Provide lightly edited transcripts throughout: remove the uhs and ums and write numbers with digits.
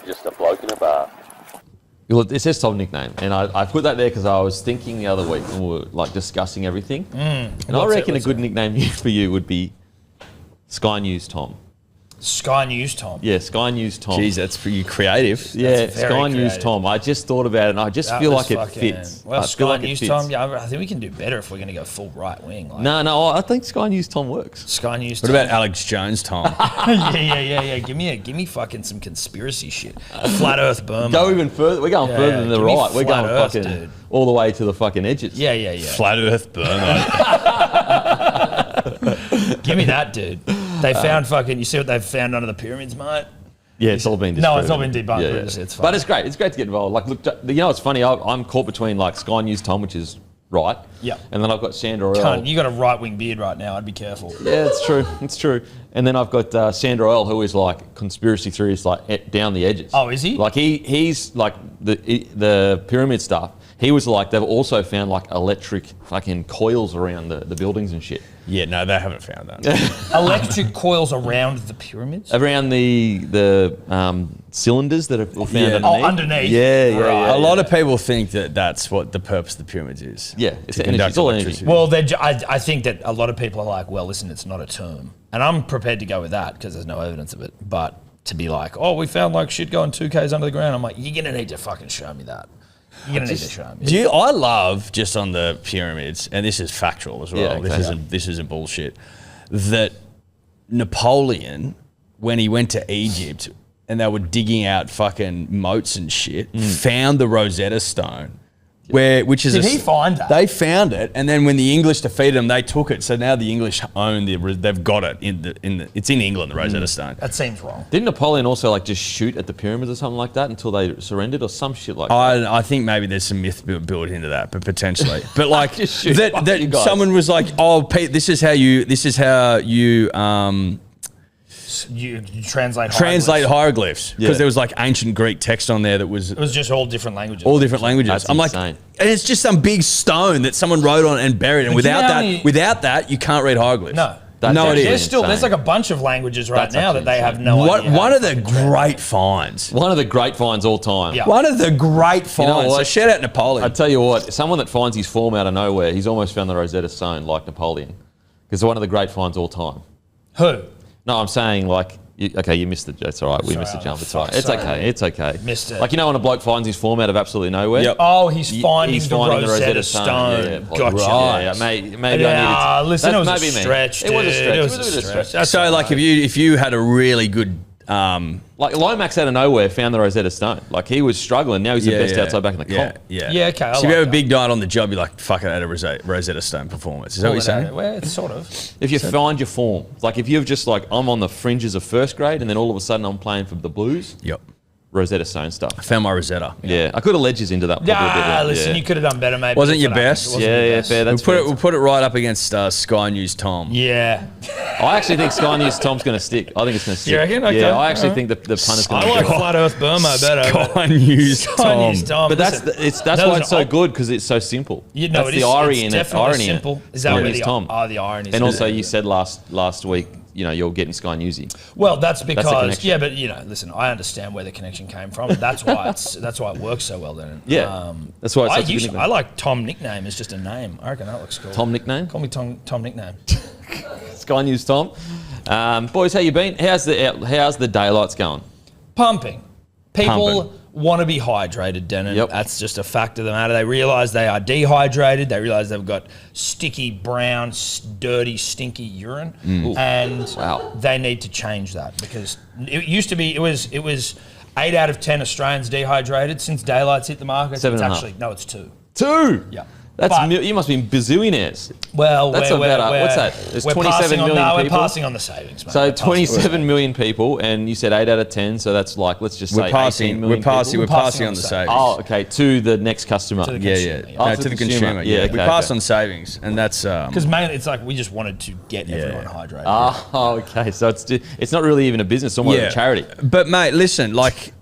just a bloke in a bar. Well, it says Tom nickname, and I put that there because I was thinking the other week when we were like discussing everything, and I reckon a good nickname for you would be Sky News Tom. Sky News Tom. Yeah, Sky News Tom. Jeez, that's pretty creative. Yeah, Sky News Tom. I just thought about it, and I just feel like it fits. Well, Sky News Tom. Yeah, I think we can do better if we're going to go full right wing. Like. No, I think Sky News Tom works. Sky News. What about Alex Jones Tom? yeah. Give me fucking some conspiracy shit. Flat Earth Burma. Go even further. We're going further than the right. We're going Earth, fucking dude. all the way to the fucking edges. Yeah. Flat Earth Burma. Give me that, dude. They found fucking. You see what they've found under the pyramids, mate? Yeah, it's all been disproven. No, it's all been debunked. Yeah. It's fine. But it's great. It's great to get involved. Like, look, you know, it's funny. I'm caught between like Sky News Tom, which is right. Yeah. And then I've got Sandra Earl. Cunt, you got a right wing beard right now. I'd be careful. Yeah, it's true. It's true. And then I've got Sandra Earl, who is like conspiracy theorist, like down the edges. Oh, is he? Like he's like the pyramid stuff. He was like, they've also found like electric fucking coils around the buildings and shit. Yeah, no, they haven't found that. Electric coils around the pyramids? Around the cylinders that are found underneath. Oh, underneath. Yeah. A lot of people think that that's what the purpose of the pyramids is. Yeah, it's to energy. conduct It's all energy. electricity. Well, I think that a lot of people are like, well, listen, it's not a term. And I'm prepared to go with that because there's no evidence of it. But to be like, oh, we found like shit going 2Ks under the ground, I'm like, you're going to need to fucking show me that. You're going to need to show me. I love, just on the pyramids, and this is factual as well, Yeah, okay. this isn't bullshit, that Napoleon, when he went to Egypt and they were digging out fucking moats and shit, found the Rosetta Stone. Which is Did he find that? They found it, and then when the English defeated them, they took it. So now the English own they've got it it's in England, the Rosetta Stone. That seems wrong. Didn't Napoleon also like just shoot at the pyramids or something like that until they surrendered or some shit like that? I think maybe there's some myth built into that, but potentially. But like Just shoot. Fuck you that guys. someone was like, "Oh, Pete, this is how you You translate hieroglyphs," because Yeah. there was like ancient Greek text on there that was It was just all different languages. all different languages. That's I'm insane. like, and it's just some big stone that someone wrote on and buried, and But do you know without how that, many- without that, you can't read hieroglyphs. No. That's no actually idea. There's insane. like a bunch of languages right That's now that actually they have insane. no idea. One how of to the fucking great finds. One of the great finds all time. Yeah. One of the great finds. know what? So shout out Napoleon. I tell you what, someone that finds his form out of nowhere, he's almost found the Rosetta Stone like Napoleon. Because one of the great finds all time. Who? No, I'm saying like, you missed it. It's all right. We missed the jump. It's all right. It's sorry. okay. It's okay. Missed it. Like, you know when a bloke finds his form out of absolutely nowhere? Yep. Oh, he's finding the finding Rosetta Stone. Yeah, Gotcha. Right. Yeah, maybe I needed to. Listen, it was maybe a me. stretch, It was a dude. stretch. It was a stretch. That's So all like right. if you had a really good Like Lomax out of nowhere found the Rosetta Stone. Like he was struggling. Now he's the best outside back in the comp. Yeah. Yeah, okay, I So if you like have a that. big night on the job, you're like, fuck it, I had a Rosetta Stone performance. Is that what you're saying? Well, it's sort of. If you find your form, like if you've just like, I'm on the fringes of first grade and then all of a sudden I'm playing for the Blues, Yep. Rosetta Stone stuff. I found my Rosetta. Yeah, I could have led you into that. Probably a bit, Yeah, listen, yeah. you could have done better, maybe. Wasn't your But I- best? it wasn't Yeah, your yeah, best. fair. That's We'll put it right up against Sky News Tom. Yeah. I actually think Sky News Tom's going to stick. I think it's going to stick. You reckon? Okay. Yeah, I actually Alright. think the punter's going I to like stick. Flat Earth Burma better. but- Sky News Sky Tom. News Tom. But that's Listen, that's that why was it's so an good because it's so simple. You know, that's it the is, irony it's in it. definitely Irony in simple. it. Is that Sky where News the Tom. the irony is? And also, in it. you said last week, you know, you're getting Sky Newsy. Well, that's because connection. but you know, listen, I understand where the connection came from. That's why it works so well. Then Yeah, that's why it's I such a good usually nickname. I like Tom nickname as just a name. I reckon that looks cool. Tom nickname? Call me Tom nickname. Sky News Tom. Boys, how you been? How's the daylights going? Pumping. People Pumping. want to be hydrated, Denon. Yep. That's just a fact of the matter. They realise they are dehydrated. They realise they've got sticky, brown, dirty, stinky urine, and Wow. they need to change that because it used to be it was 8 out of 10 Australians dehydrated since daylight's hit the market. 7.5. No, it's 2. 2. Yeah. That's But- you must be bazillionaires. Well, That's we're, about we're, what's that? There's we're 27 passing on, million no, people. We're passing on the savings, mate. So We're passing- 27 million people, and you said 8 out of 10. So that's like, let's just say We're passing. 18 million We're passing. people. We're passing on the savings. Oh, okay. To the next customer. To the Yeah, consumer, yeah. yeah. No, Oh, to the consumer. Yeah, Yeah, okay, we pass okay. on savings, and that's Because mainly it's like we just wanted to get everyone hydrated. Oh, okay. So it's not really even a business, it's almost a charity. But mate, listen, like,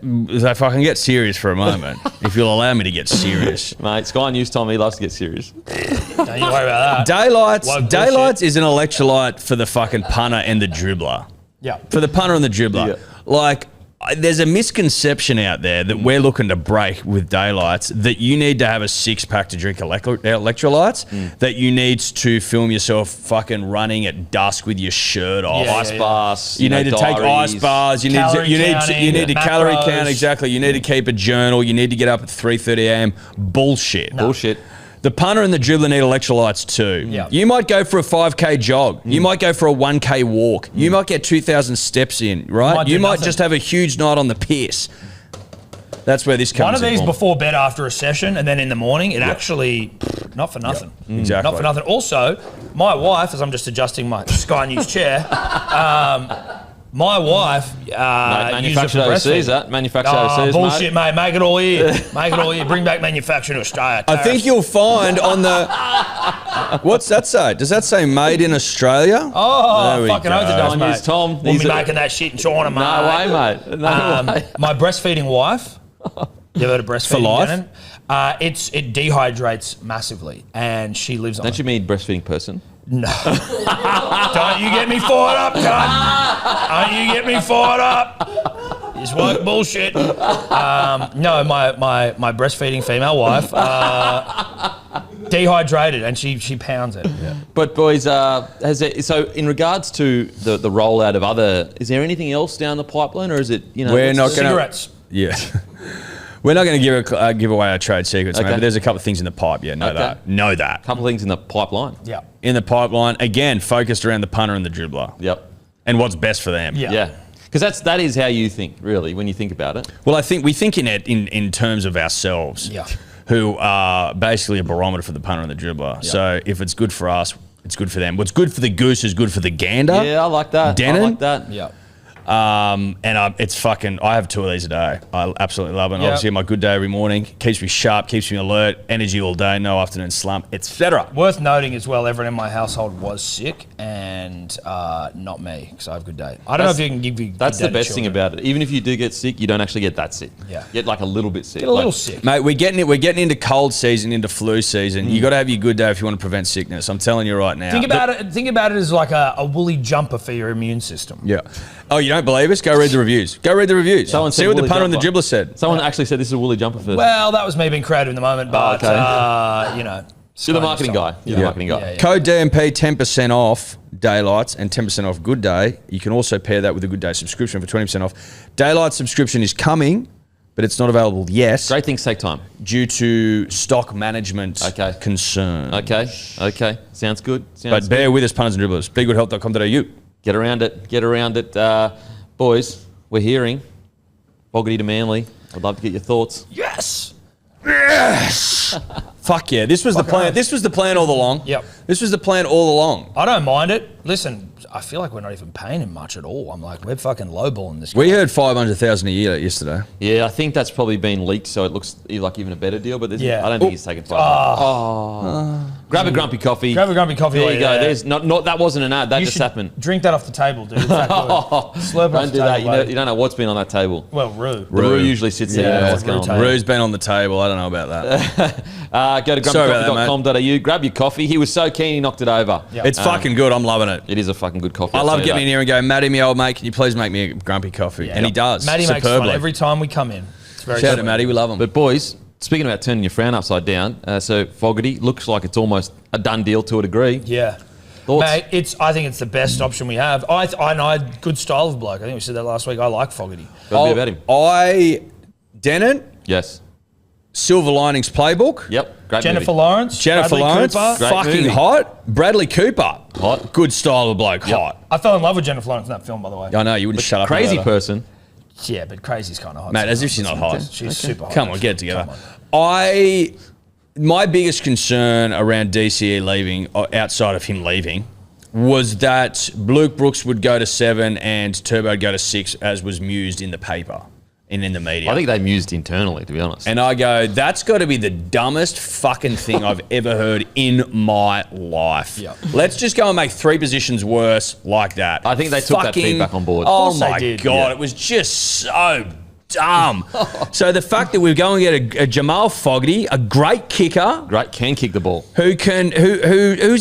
if I can get serious for a moment, if you'll allow me to get serious. Mate, Sky News Tom, he loves to get serious. Don't you worry about that. Daylights Woke Daylights is an electrolyte for the fucking punter and the dribbler. Yeah. For the punter and the dribbler. Yeah. Like, there's a misconception out there that we're looking to break with daylights, that you need to have a 6-pack to drink electrolytes, that you need to film yourself fucking running at dusk with your shirt off. Ice bars. You need to take ice bars. You need to calorie count. Exactly. You need to keep a journal. You need to get up at 3:30 a.m. Bullshit. Bullshit. The punter and the dribbler need electrolytes too. Yeah. You might go for a 5K jog. You might go for a 1K walk. You might get 2,000 steps in, right? You might just have a huge night on the piss. That's where this comes in. One of these before bed after a session, and then in the morning, it actually, not for nothing. Exactly. Not for nothing. Also, my wife, as I'm just adjusting my Sky News chair, my wife manufactured overseas, that. Manufactured overseas, bullshit, mate. Make it all here. Make it all here. Bring back manufacturing to Australia. I think you'll find on the... What's that say? Does that say made in Australia? Oh, fucking oath it does, On mate. his Tom. We'll be making that shit in China, mate. No way, mate. No way. My breastfeeding wife, you ever heard of breastfeeding? For life? Gannon? It dehydrates massively, and she lives on Don't it. you mean breastfeeding person? No. Don't you get me fired up, cunt. Don't you get me fired up. It's woke bullshit. No, my breastfeeding female wife, dehydrated, and she pounds it. Yeah. But boys, so in regards to the rollout of other, is there anything else down the pipeline, or is it, you know, We're not gonna- Cigarettes. Yeah. We're not going to give away our trade secrets, mate, Okay. but there's a couple of things in the pipe. Yeah, know Okay. that. Know that. couple of things in the pipeline? Yeah. In the pipeline, again, focused around the punter and the dribbler. Yep. And what's best for them. Yeah. Yeah. Because that is how you think, really, when you think about it. Well, I think we think in terms of ourselves, Yeah. who are basically a barometer for the punter and the dribbler. Yeah. So if it's good for us, it's good for them. What's good for the goose is good for the gander. Yeah, I like that. Denon? I like that. Yeah. It's fucking, I have 2 of these a day. I absolutely love it. And Yeah. obviously, my good day every morning keeps me sharp, keeps me alert, energy all day, no afternoon slump, etc. Worth noting as well, everyone in my household was sick, and not me, because I have a good day. I don't know if you can give you. That's good the day to best thing children. about it. Even if you do get sick, you don't actually get that sick. Yeah. You get like a little bit sick. Get a little Like, sick. Mate, we're getting into cold season, into flu season. You got to have your good day if you want to prevent sickness. I'm telling you right now. Think about it as like a woolly jumper for your immune system. Yeah. Oh, you don't believe us? Go read the reviews. Go read the reviews. Someone See said what the woolly punter and the jumper. dribbler said. Someone actually said this is a woolly jumper for Well, that was me being creative in the moment, but Okay. you know. You're the marketing guy. You're the marketing guy. Yeah, yeah. Code DMP 10% off daylights and 10% off good day. You can also pair that with a good day subscription for 20% off. Daylight subscription is coming, but it's not available yet Great things take time. due to stock management concern. Okay. Sounds good. Sounds But good. bear with us, punters and dribblers. BeGoodHealth.com.au. Get around it. Boys, we're hearing Fogarty to Manly. I'd love to get your thoughts. Yes. Fuck yeah. This was the plan. This was the plan all along. Yep. This was the plan all along. I don't mind it. Listen, I feel like we're not even paying him much at all. I'm like, we're fucking lowballing this guy. We heard 500,000 a year yesterday. Yeah, I think that's probably been leaked, so it looks like even a better deal. But Yeah. I don't think he's taken 500. Grab a grumpy coffee. Grab a grumpy coffee. There you go. Yeah. There's not that wasn't an ad. That You just should happened. drink that off the table, dude. It's that good. Slurp off Don't the do that. table, You don't know what's been on that table. Well, Rue. The Roo usually sits there. Yeah, You know what's Roo going on. table. Rue's been on the table. I don't know about that. Go to Sorry about that, grumpycoffee.com.au. Grab your coffee. He was so keen he knocked it over. Yeah. It's fucking good. I'm loving it. It is a fucking good coffee. I I'll love tell you getting in that. here and going, Matty, me old mate, can you please make me a grumpy coffee? And he does. Matty makes superbly. fun every time we come in. It's very Shout out sweet. to Matty. We love him. But boys, speaking about turning your frown upside down, so Fogarty looks like it's almost a done deal to a degree. Yeah. Thoughts? Mate, I think it's the best option we have. I know good style of bloke. I think we said that last week. I like Fogarty. Got a bit about him. Denon, Yes. Silver Linings Playbook. Yep. Great Jennifer movie. Lawrence. Jennifer Bradley Lawrence, Cooper. Great fucking movie. hot. Bradley Cooper, Hot. Good style of bloke, hot. I fell in love with Jennifer Lawrence in that film, by the way. I know, you wouldn't shut up. Crazy about her. person. Yeah, but crazy's kind of hot. Mate, as if she's not hot. She's super hot. Come on, get it together. Come on. My biggest concern around DCE leaving, outside of him leaving, was that Luke Brooks would go to 7 and Turbo would go to 6, as was mused in the paper and in the media. I think they mused internally, to be honest. And I go, that's got to be the dumbest fucking thing I've ever heard in my life. Yeah. Let's just go and make 3 positions worse like that. I think they took that feedback on board. Oh course they my did, God, yeah. it was just so dumb. So the fact that we're going to get a Jamal Fogarty, a great kicker, can kick the ball. who's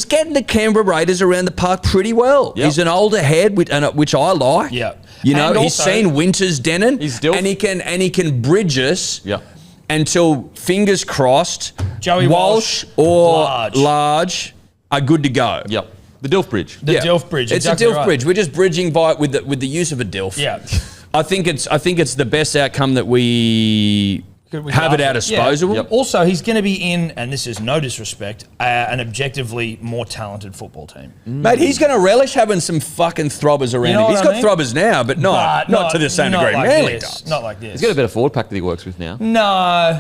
getting the Canberra Raiders around the park pretty well. Yep. He's an older head, which I like. Yeah. You know, And he's also- seen Winters, Denon, He's Dilf. and he can bridge us. Yep. Until fingers crossed, Joey Walsh or Large. Large are good to go. Yep. The Dilf Bridge. The Dilf Bridge. It's exactly a Dilf right. bridge. We're just bridging with the use of a Dilf. Yeah. I think it's the best outcome that we have at our disposal. Yeah. Also, he's going to be in, and this is no disrespect, an objectively more talented football team. Mate, he's going to relish having some fucking throbbers around know him. what He's I got mean? throbbers now, but not to the same not degree like Manly this. does. Not like this. He's got a better forward pack that he works with now. Nah.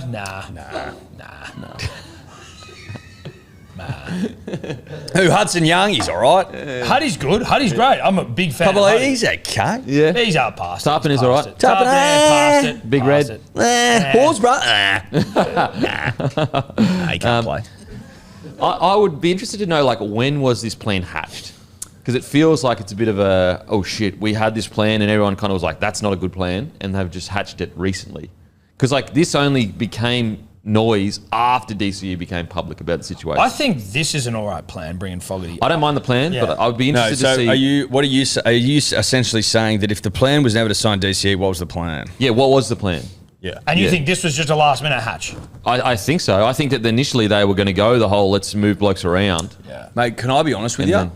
Who, Hudson Young? He's all right. Huddy's good. Huddy's great. I'm a big fan Couple of of Huddy. he's okay. Yeah. He's out past it. Tarpon He's is all past right. it. Tarpon, Past it. Big Past Red. it. Horse, bro. Nah, he can't play. I would be interested to know, like, when was this plan hatched? Because it feels like it's a bit of a, oh shit, we had this plan and everyone kind of was like, that's not a good plan, and they've just hatched it recently. Because, like, this only became noise after DCU became public about the situation. I think this is an all right plan, bringing Fogarty. I don't mind the plan, Yeah. but I would be No, interested so to see. are you essentially saying that if the plan was never to sign DCE, what was the plan? Yeah, what was the plan? Yeah. And you Yeah. think this was just a last minute hatch? I think so. I think that initially they were going to go the whole let's move blokes around. Yeah. Mate, can I be honest with And you? then-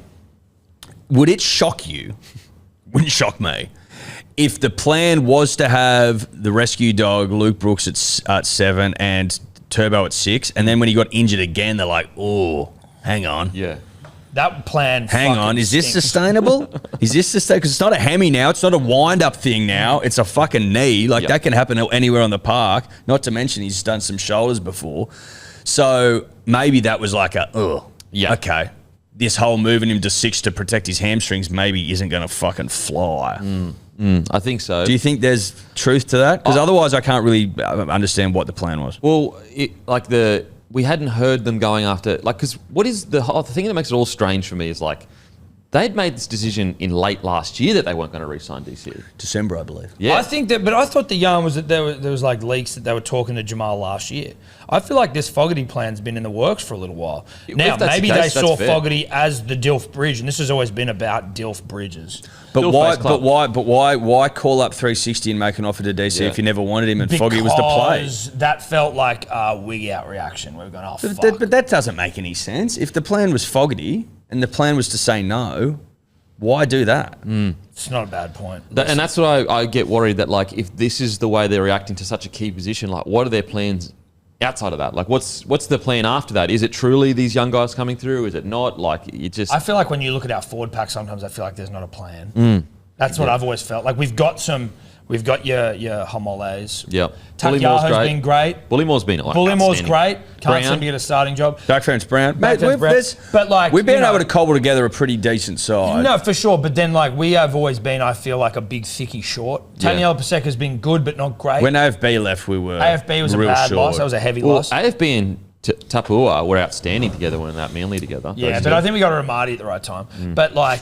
Would it shock you? Wouldn't shock me. If the plan was to have the rescue dog, Luke Brooks at 7 and Turbo at 6, and then when he got injured again, they're like, oh, hang on. Yeah. That plan. Hang fucking on, is this stinks. sustainable? Is this sustainable? Because it's not a hammy now. It's not a wind-up thing now. It's a fucking knee. Like, Yep. that can happen anywhere on the park. Not to mention he's done some shoulders before. So maybe that was like Yeah. okay. This whole moving him to 6 to protect his hamstrings maybe isn't going to fucking fly. I think so. Do you think there's truth to that? Because otherwise I can't really understand what the plan was. Well, we hadn't heard them going after, like, because what is the thing that makes it all strange for me is, like, they'd made this decision in late last year that they weren't going to re-sign DCE. December, I believe. Yeah. I think that, but I thought the yarn was that there was like leaks that they were talking to Jamal last year. I feel like this Fogarty plan's been in the works for a little while. Now, If that's maybe the they case, saw that's fair. Fogarty as the Dilf Bridge, and this has always been about Dilf Bridges. But Still why? face club. But why call up 360 and make an offer to DC Yeah. if you never wanted him and Foggy was the play? Because that felt like a wig out reaction. We were going, oh, fuck. But that doesn't make any sense. If the plan was Fogarty and the plan was to say no, why do that? It's not a bad point. And that's what I get worried that, like, if this is the way they're reacting to such a key position, like, what are their plans outside of that? Like, what's the plan after that? Is it truly these young guys coming through? Is it not? Like, it just... I feel like when you look at our forward pack, sometimes I feel like there's not a plan. That's what I've always felt. Like, we've got your Homoles. Yep. Takyaho's been great. Bullimore's been Bullimore's outstanding. great. Can't Brown. seem to get a starting job. Backfence Brown. Mate, Backfence Brown. But, like, we've been you know- able to cobble together a pretty decent side. No, for sure. But then, like, we have always been, I feel like, a big, thicky short. Yeah. Taniela Paseka's been good, but not great. When AFB left, we were AFB was a real bad short. loss. That was a heavy Well, loss. AFB and Tapua were outstanding together when that Manly together. Yeah, those but two. I think we got a Ramadi at the right time. But, like,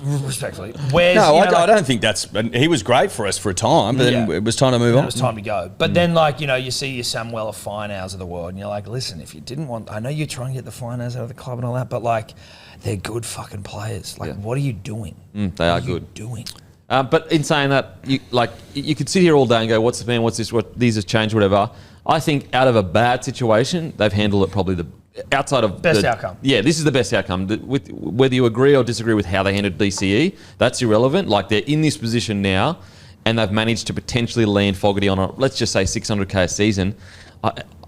respectfully, where's... No, you know, I like, don't think that's... He was great for us for a time, but then Yeah. it was time to move it on. was time to go. But then, like, you know, you see your Samuela Finehours of the world, and you're like, listen, if you didn't want... I know you're trying to get the Finehours out of the club and all that, but, like, they're good fucking players. Like, Yeah. what are you doing? They are What good. you doing? But in saying that, you could sit here all day and go, what's the plan, what's this, what these have changed, whatever. I think out of a bad situation, they've handled it probably outside of... Best outcome. Yeah, this is the best outcome. Whether you agree or disagree with how they handled DCE, that's irrelevant. Like, they're in this position now, and they've managed to potentially land Fogarty on a, let's just say, 600k a season.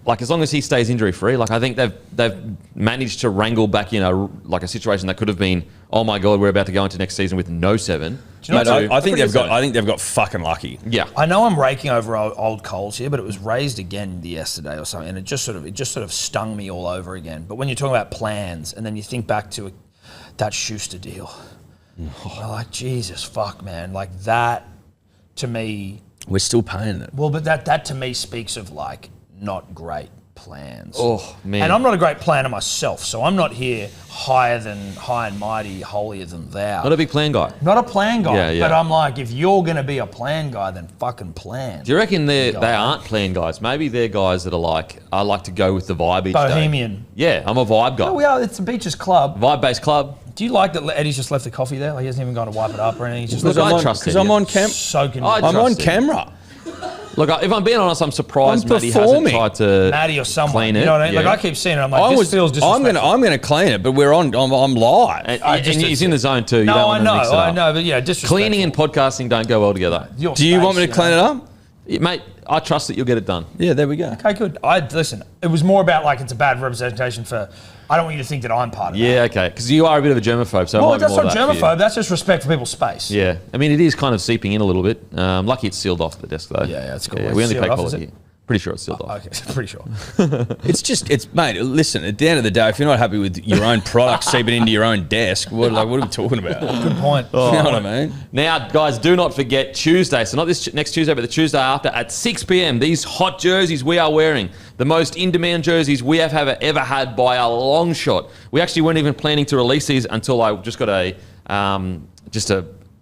Like, as long as he stays injury-free, like, I think they've managed to wrangle back in a situation that could have been, oh my God, we're about to go into next season with no 7. Do you know Mate, what I think Pretty they've got. good. I think they've got fucking lucky. Yeah. I know I'm raking over old coals here, but it was raised again yesterday or something, and it just sort of stung me all over again. But when you're talking about plans, and then you think back to that Schuster deal, you're like, Jesus fuck, man, like that to me. We're still paying it. Well, but that to me speaks of like not great. plans. Oh, man. And I'm not a great planner myself, so I'm not here high and mighty, holier than thou. Not a big plan guy. Not a plan guy. Yeah, yeah. But I'm like, if you're going to be a plan guy, then fucking plan. Do you reckon they aren't plan guys? Maybe they're guys that are like, I like to go with the vibe each day. Bohemian. Yeah, I'm a vibe guy. No, we are. It's the Beaches Club. Vibe-based club. Do you like that Eddie's just left the coffee there? Like he hasn't even gone to wipe it up or anything. He's just Look, left I it trust Because Eddie. I'm on cam. soaking. I I'm on trust it. camera. Look, if I'm being honest, I'm surprised I'm Matty hasn't performing. tried to Maddie or someone. clean it. You know what I mean? Yeah. Like I keep seeing it. I'm like, this feels disrespectful. I'm gonna clean it, but we're on. I'm live. And, I just- and he's in the zone too. You No, don't I want to mix it know, up. but yeah, disrespectful. Cleaning and podcasting don't go well together. Your Do you want me face, to clean it up? Yeah, mate, I trust that you'll get it done. Yeah, there we go. Okay, good. Listen. It was more about like it's a bad representation for. I don't want you to think that I'm part of that. Yeah, okay. Because you are a bit of a germaphobe, so it Well, might be that's more not that for you. germaphobe. That's just respect for people's space. Yeah, I mean, it is kind of seeping in a little bit. Lucky it's sealed off the desk, though. Yeah, it's cool. Yeah, It's we only sealed pay off, is quality. it? Pretty sure it's sealed off. Okay, pretty sure. Mate. Listen, at the end of the day, if you're not happy with your own product seeping into your own desk, what are we talking about? Good point. You know what I mean? Now, guys, do not forget Tuesday. So not this next Tuesday, but the Tuesday after at 6 p.m. These hot jerseys we are wearing, the most in-demand jerseys we have ever had by a long shot. We actually weren't even planning to release these until I just got a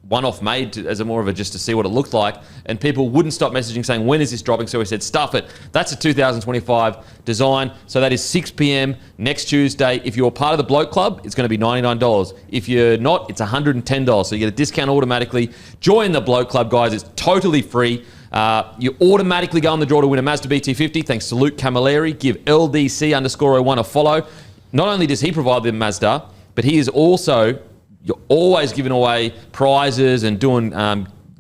one-off made as a more of a just to see what it looked like, and people wouldn't stop messaging saying, when is this dropping? So we said, stuff it. That's a 2025 design. So that is 6 p.m. next Tuesday. If you're part of the Bloke Club, it's going to be $99. If you're not, it's $110. So you get a discount automatically. Join the Bloke Club, guys. It's totally free. You automatically go on the draw to win a Mazda BT50 thanks to Luke Camilleri. Give LDC_01 a follow. Not only does he provide the Mazda, but he is also... You're always giving away prizes and doing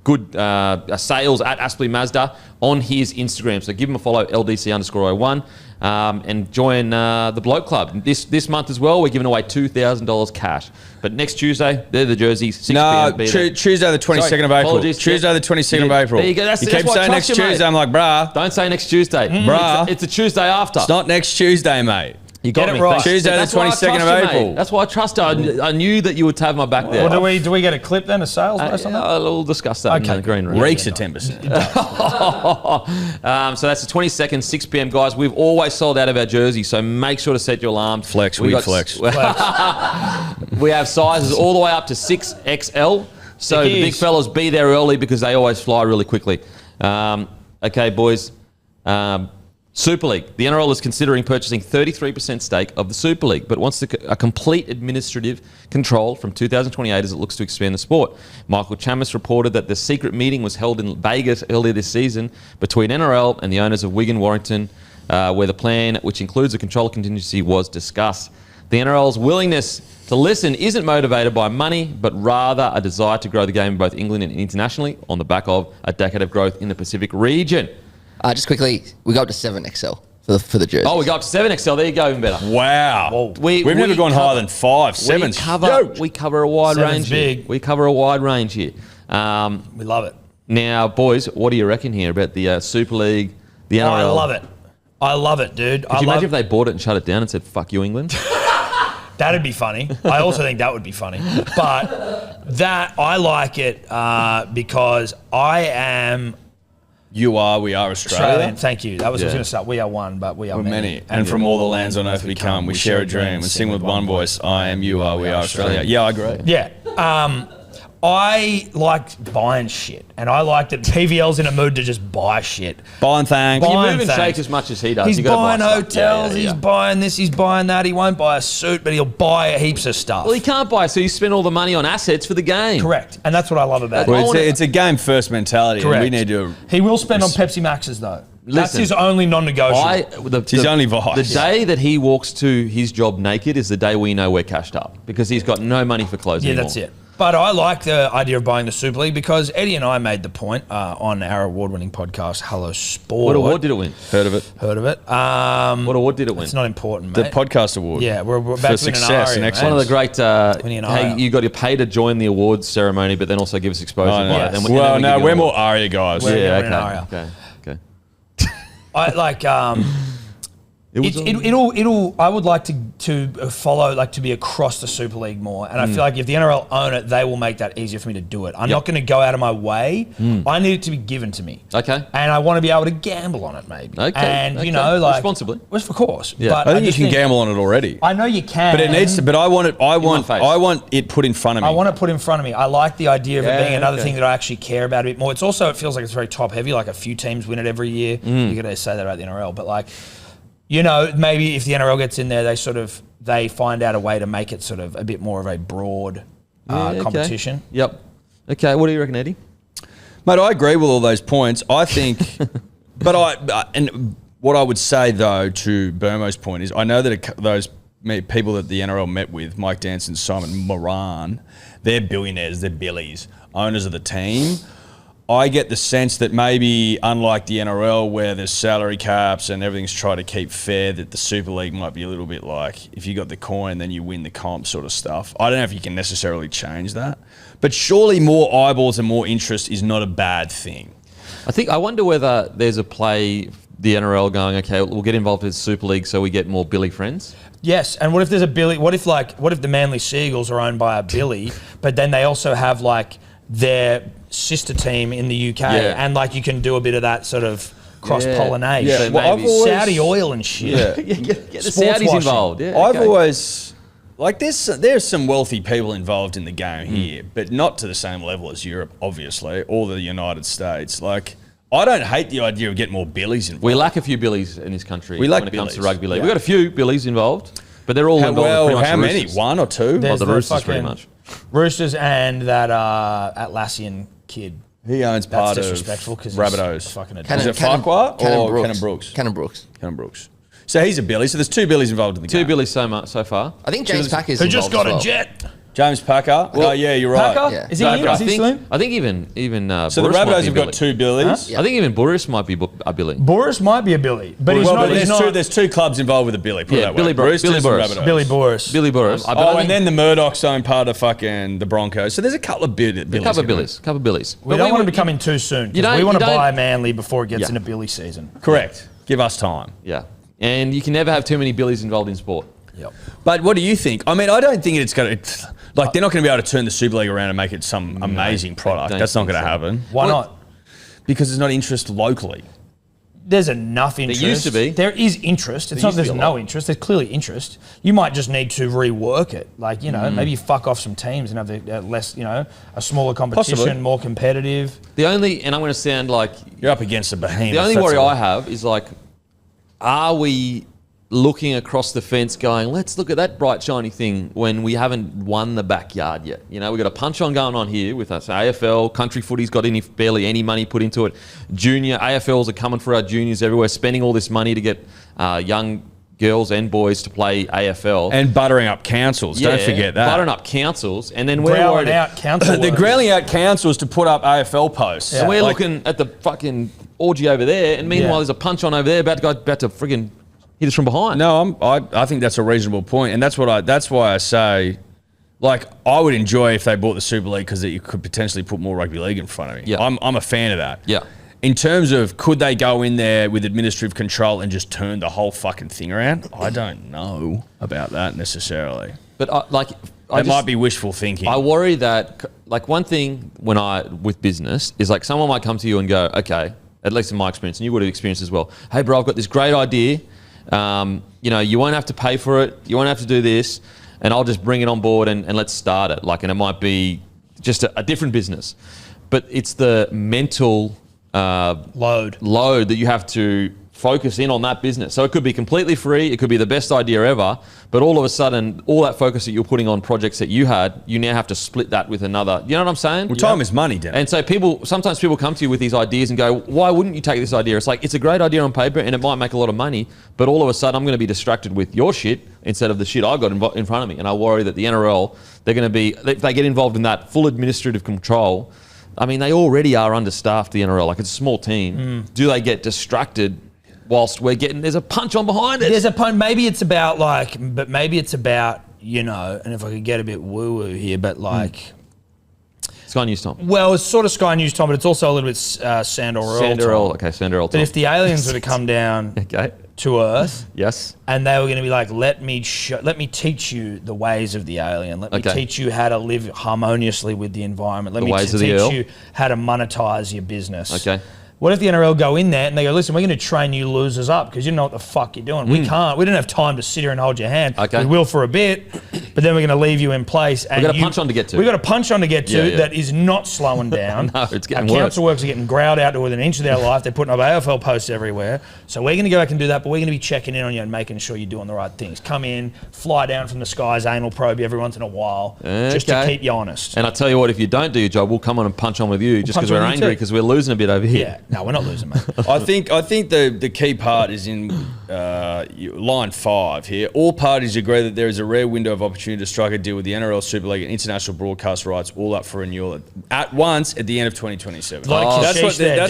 good sales at Aspley Mazda on his Instagram. So give him a follow, LDC_01, and join the Bloke Club. This month as well, we're giving away $2,000 cash. But next Tuesday, they're the jerseys, 6 p.m. Tuesday the 22nd of April. Apologies. Tuesday the 22nd of April. There you go. You keep that's why I saying trust next you, mate. Tuesday. I'm like, bruh. Don't say next Tuesday. Bruh. It's a Tuesday after. It's not next Tuesday, mate. You got Get me. it right. Thanks. Tuesday the That's why I 22nd trust of you, mate. April. That's why I trust you. I knew that you would have my back there. Well, do we get a clip then, a sales based on that? We'll discuss that in Okay, the green room. Reeks at 10%. So that's the 22nd, 6 p.m, guys. We've always sold out of our jerseys, so make sure to set your alarm. Flex, We we got- flex. We have sizes all the way up to 6XL. So the big Biggies. fellas, be there early because they always fly really quickly. Okay, boys. Super League. The NRL is considering purchasing 33% stake of the Super League, but wants a complete administrative control from 2028 as it looks to expand the sport. Michael Chammas reported that the secret meeting was held in Vegas earlier this season between NRL and the owners of Wigan Warrington, where the plan, which includes a control contingency, was discussed. The NRL's willingness to listen isn't motivated by money, but rather a desire to grow the game in both England and internationally on the back of a decade of growth in the Pacific region. Just quickly, we go up to 7XL for the jersey. Oh, we go up to 7XL. There you go, even better. Wow. We- We've never we gone cover- higher than 5. 7's We cover a wide Seven's range here. big. We cover a wide range here. We love it. Now, boys, what do you reckon here about the Super League, the NRL? I love it. I love it, dude. Could you imagine if they bought it and shut it down and said, fuck you, England? That'd be funny. I also think that would be funny. But that, I like it because I am You are, we are Australia. Australian. Thank you. That was what I was Yeah. going to say. We are one, but we are We're many. many. And from all the lands on earth we come. We share a dream and sing with one voice. I am, you are, we are Australia. Yeah, I agree. Yeah. I like buying shit. And I like that PVL's in a mood to just buy shit. Buying things. You Buying move and things. shake as much as he does. He's You gotta buying buy stuff. hotels, Yeah. he's buying this, he's buying that. He won't buy a suit, but he'll buy heaps of stuff. Well, he can't buy, so you spend all the money on assets for the game. Correct. And that's what I love about Well, it. it's a game first mentality. Correct. And we need to. He will spend on Pepsi Maxes, though. That's Listen, his only non-negotiable. his only vice. The day that he walks to his job naked is the day we know we're cashed up because he's got no money for clothes Yeah, anymore. that's it. But I like the idea of buying the Super League because Eddie and I made the point on our award-winning podcast, Hello Sport. What award did it win? Heard of it? Heard of it? What award did it win? It's not important, The mate. podcast award. Yeah, we're about for to win an success ARIA, and mate. excellence. One of the great, Winning an hey, ARIA. you got to pay to join the awards ceremony, but then also give us exposure. Oh, no. by it. Then we- Well, then we no, give you we're an more award. Aria guys. We're- Yeah, winning an ARIA. okay. I like I would like to follow, like, to be across the Super League more, and I feel like if the NRL own it, they will make that easier for me to do it. I'm not going to go out of my way. I need it to be given to me. Okay. And I want to be able to gamble on it, maybe. Okay. And okay. you know, like responsibly. Well, of course. Yeah. But I think you just can gamble on it already. I know you can, But it needs to. But I want it. I want it put in front of me. I want it put in front of me. I like the idea of it Yeah, being another okay. thing that I actually care about a bit more. It's also, it feels like it's very top heavy. Like a few teams win it every year. You got to say that about the NRL, but like, you know, maybe if the NRL gets in there, they find out a way to make it sort of a bit more of a broad competition. Yep. Okay. What do you reckon, Eddie? Mate, I agree with all those points. I think, and what I would say though to Burmo's point is, I know that those people that the NRL met with, Mike Danson, Simon Moran, they're billionaires, they're billies, owners of the team. I get the sense that maybe, unlike the NRL, where there's salary caps and everything's trying to keep fair, that the Super League might be a little bit like, if you got the coin, then you win the comp sort of stuff. I don't know if you can necessarily change that. But surely more eyeballs and more interest is not a bad thing. I wonder whether there's a play, the NRL going, okay, we'll get involved with Super League so we get more Billy friends. Yes, and what if there's a Billy? What if the Manly Seagulls are owned by a Billy, but then they also have like their sister team in the UK, and like you can do a bit of that sort of cross-pollination. Yeah. So Well, maybe Saudi oil and shit. Yeah. Get the Sports Saudis washing. involved. Yeah, I've okay. always, like, there's some wealthy people involved in the game here, but not to the same level as Europe, obviously, or the United States. Like, I don't hate the idea of getting more billies involved. We lack a few Billies in this country We lack when it comes to Billies. rugby league. Yeah. We've got a few Billies involved, but they're all involved pretty much how the many? Roosters. One or two? There's the the Roosters pretty fucking much. Roosters and that Atlassian kid. He owns That's part of disrespectful because Rabbitohs. fucking a Cannon- Is it Farquhar or Cannon Brooks? Cannon Brooks. Cannon Brooks. So he's a Billy. So there's two Billies involved in the game. Two Billies so far. I think James Packer's Who just got involved a as well. jet. James Packer. Oh yeah, you're right. Packer? Yeah. Is he No, in? but Is he still in? I think even So the Boris might Rabbitohs be have Billy. got two Billies. Yeah. I think even Boris might be a Billy. Boris might be a Billy, but he's Well, not. but He's there's not two clubs involved with a Billy. Put it Yeah, that Billy way. Boris. Roosters Billy and Boris. Rabbitohs. Billy Boris. Billy Boris. Oh, and then the Murdochs own part of fucking the Broncos. So there's a couple of Billies. couple of Billies. We don't want him to come in too soon. You don't- We want to you don't- buy Manly before it gets Yeah. into Billy season. Correct. Give us time. Yeah, and you can never have too many Billies involved in sport. Yep. But what do you think? I mean, I don't think it's going to... Like, they're not going to be able to turn the Super League around and make it some amazing product. don't That's not think going to so. happen. Why not? Because there's not interest locally. There's enough interest. used to be. There is interest. It's There not used to there's be a no lot. interest. There's clearly interest. You might just need to rework it. Like, you know, maybe you fuck off some teams and have less, you know, a smaller competition, Possibly. more competitive. The only, and I'm going to sound like You're up against a behemoth. the only that's worry all. I have is like, are we looking across the fence going, let's look at that bright shiny thing when we haven't won the backyard yet? You know, we've got a punch on going on here with us. AFL, country footy's got barely any money put into it. Junior, AFLs are coming for our juniors everywhere, spending all this money to get young girls and boys to play AFL. And buttering up councils. Don't forget that. Buttering up councils. And then we're Growling worried. out council They're workers. growling out councils to put up AFL posts. And we're Like, looking at the fucking orgy over there, and meanwhile Yeah. there's a punch on over there about to friggin' hit us from behind. No, I think that's a reasonable point, and that's why I say, like, I would enjoy if they bought the Super League because you could potentially put more rugby league in front of me. Yeah. I'm a fan of that. Yeah. In terms of could they go in there with administrative control and just turn the whole fucking thing around? I don't know about that necessarily. But It might be wishful thinking. I worry that, like, one thing with business is like someone might come to you and go, okay, at least in my experience, and you would have experienced as well. Hey, bro, I've got this great idea. You know, you won't have to pay for it. You won't have to do this, and I'll just bring it on board and let's start it. Like, and it might be just a different business, but it's the mental Load. that you have to focus in on that business. So it could be completely free. It could be the best idea ever. But all of a sudden, all that focus that you're putting on projects that you had, you now have to split that with another. You know what I'm saying? well, time is money, Dan. And so sometimes people come to you with these ideas and go, why wouldn't you take this idea? It's like, it's a great idea on paper and it might make a lot of money, but all of a sudden I'm going to be distracted with your shit instead of the shit I got in front of me. And I worry that the NRL, they're going to be, if they get involved in that full administrative control, I mean, they already are understaffed, the NRL. Like, it's a small team. Do they get distracted whilst there's a punch on behind it? There's a point. Maybe it's about you know, and if I could get a bit woo woo here, but like, Sky News Tom. well, it's sort of Sky News time, but it's also a little bit Sandor Earl. Sandor Earl. time. Okay, Sandor Earl But Tom. if the aliens were to come down Okay. to Earth. Yes. And they were going to be like, let me teach you the ways of the alien. Let me teach you how to live harmoniously with the environment. Let me teach you how to monetize your business. Okay. What if the NRL go in there and they go, listen, we're going to train you losers up because you don't know what the fuck you're doing. We can't. We don't have time to sit here and hold your hand. Okay. We will for a bit, but then we're going to leave you in place. We've got a punch on to get to. We've got a punch on to get to that is not slowing down. No, it's getting Our worse. council workers are getting growled out to within an inch of their life. They're putting up AFL posts everywhere. So we're going to go back and do that, but we're going to be checking in on you and making sure you're doing the right things. Come in, fly down from the skies, anal probe you every once in a while, just to keep you honest. And I tell you what, if you don't do your job, we'll come on and punch on with you just because we're angry because we're losing a bit over here. Yeah, no, we're not losing, mate. I think the key part is in line 5 here. All parties agree that there is a rare window of opportunity to strike a deal with the NRL Super League and international broadcast rights all up for renewal at once at the end of 2027. That's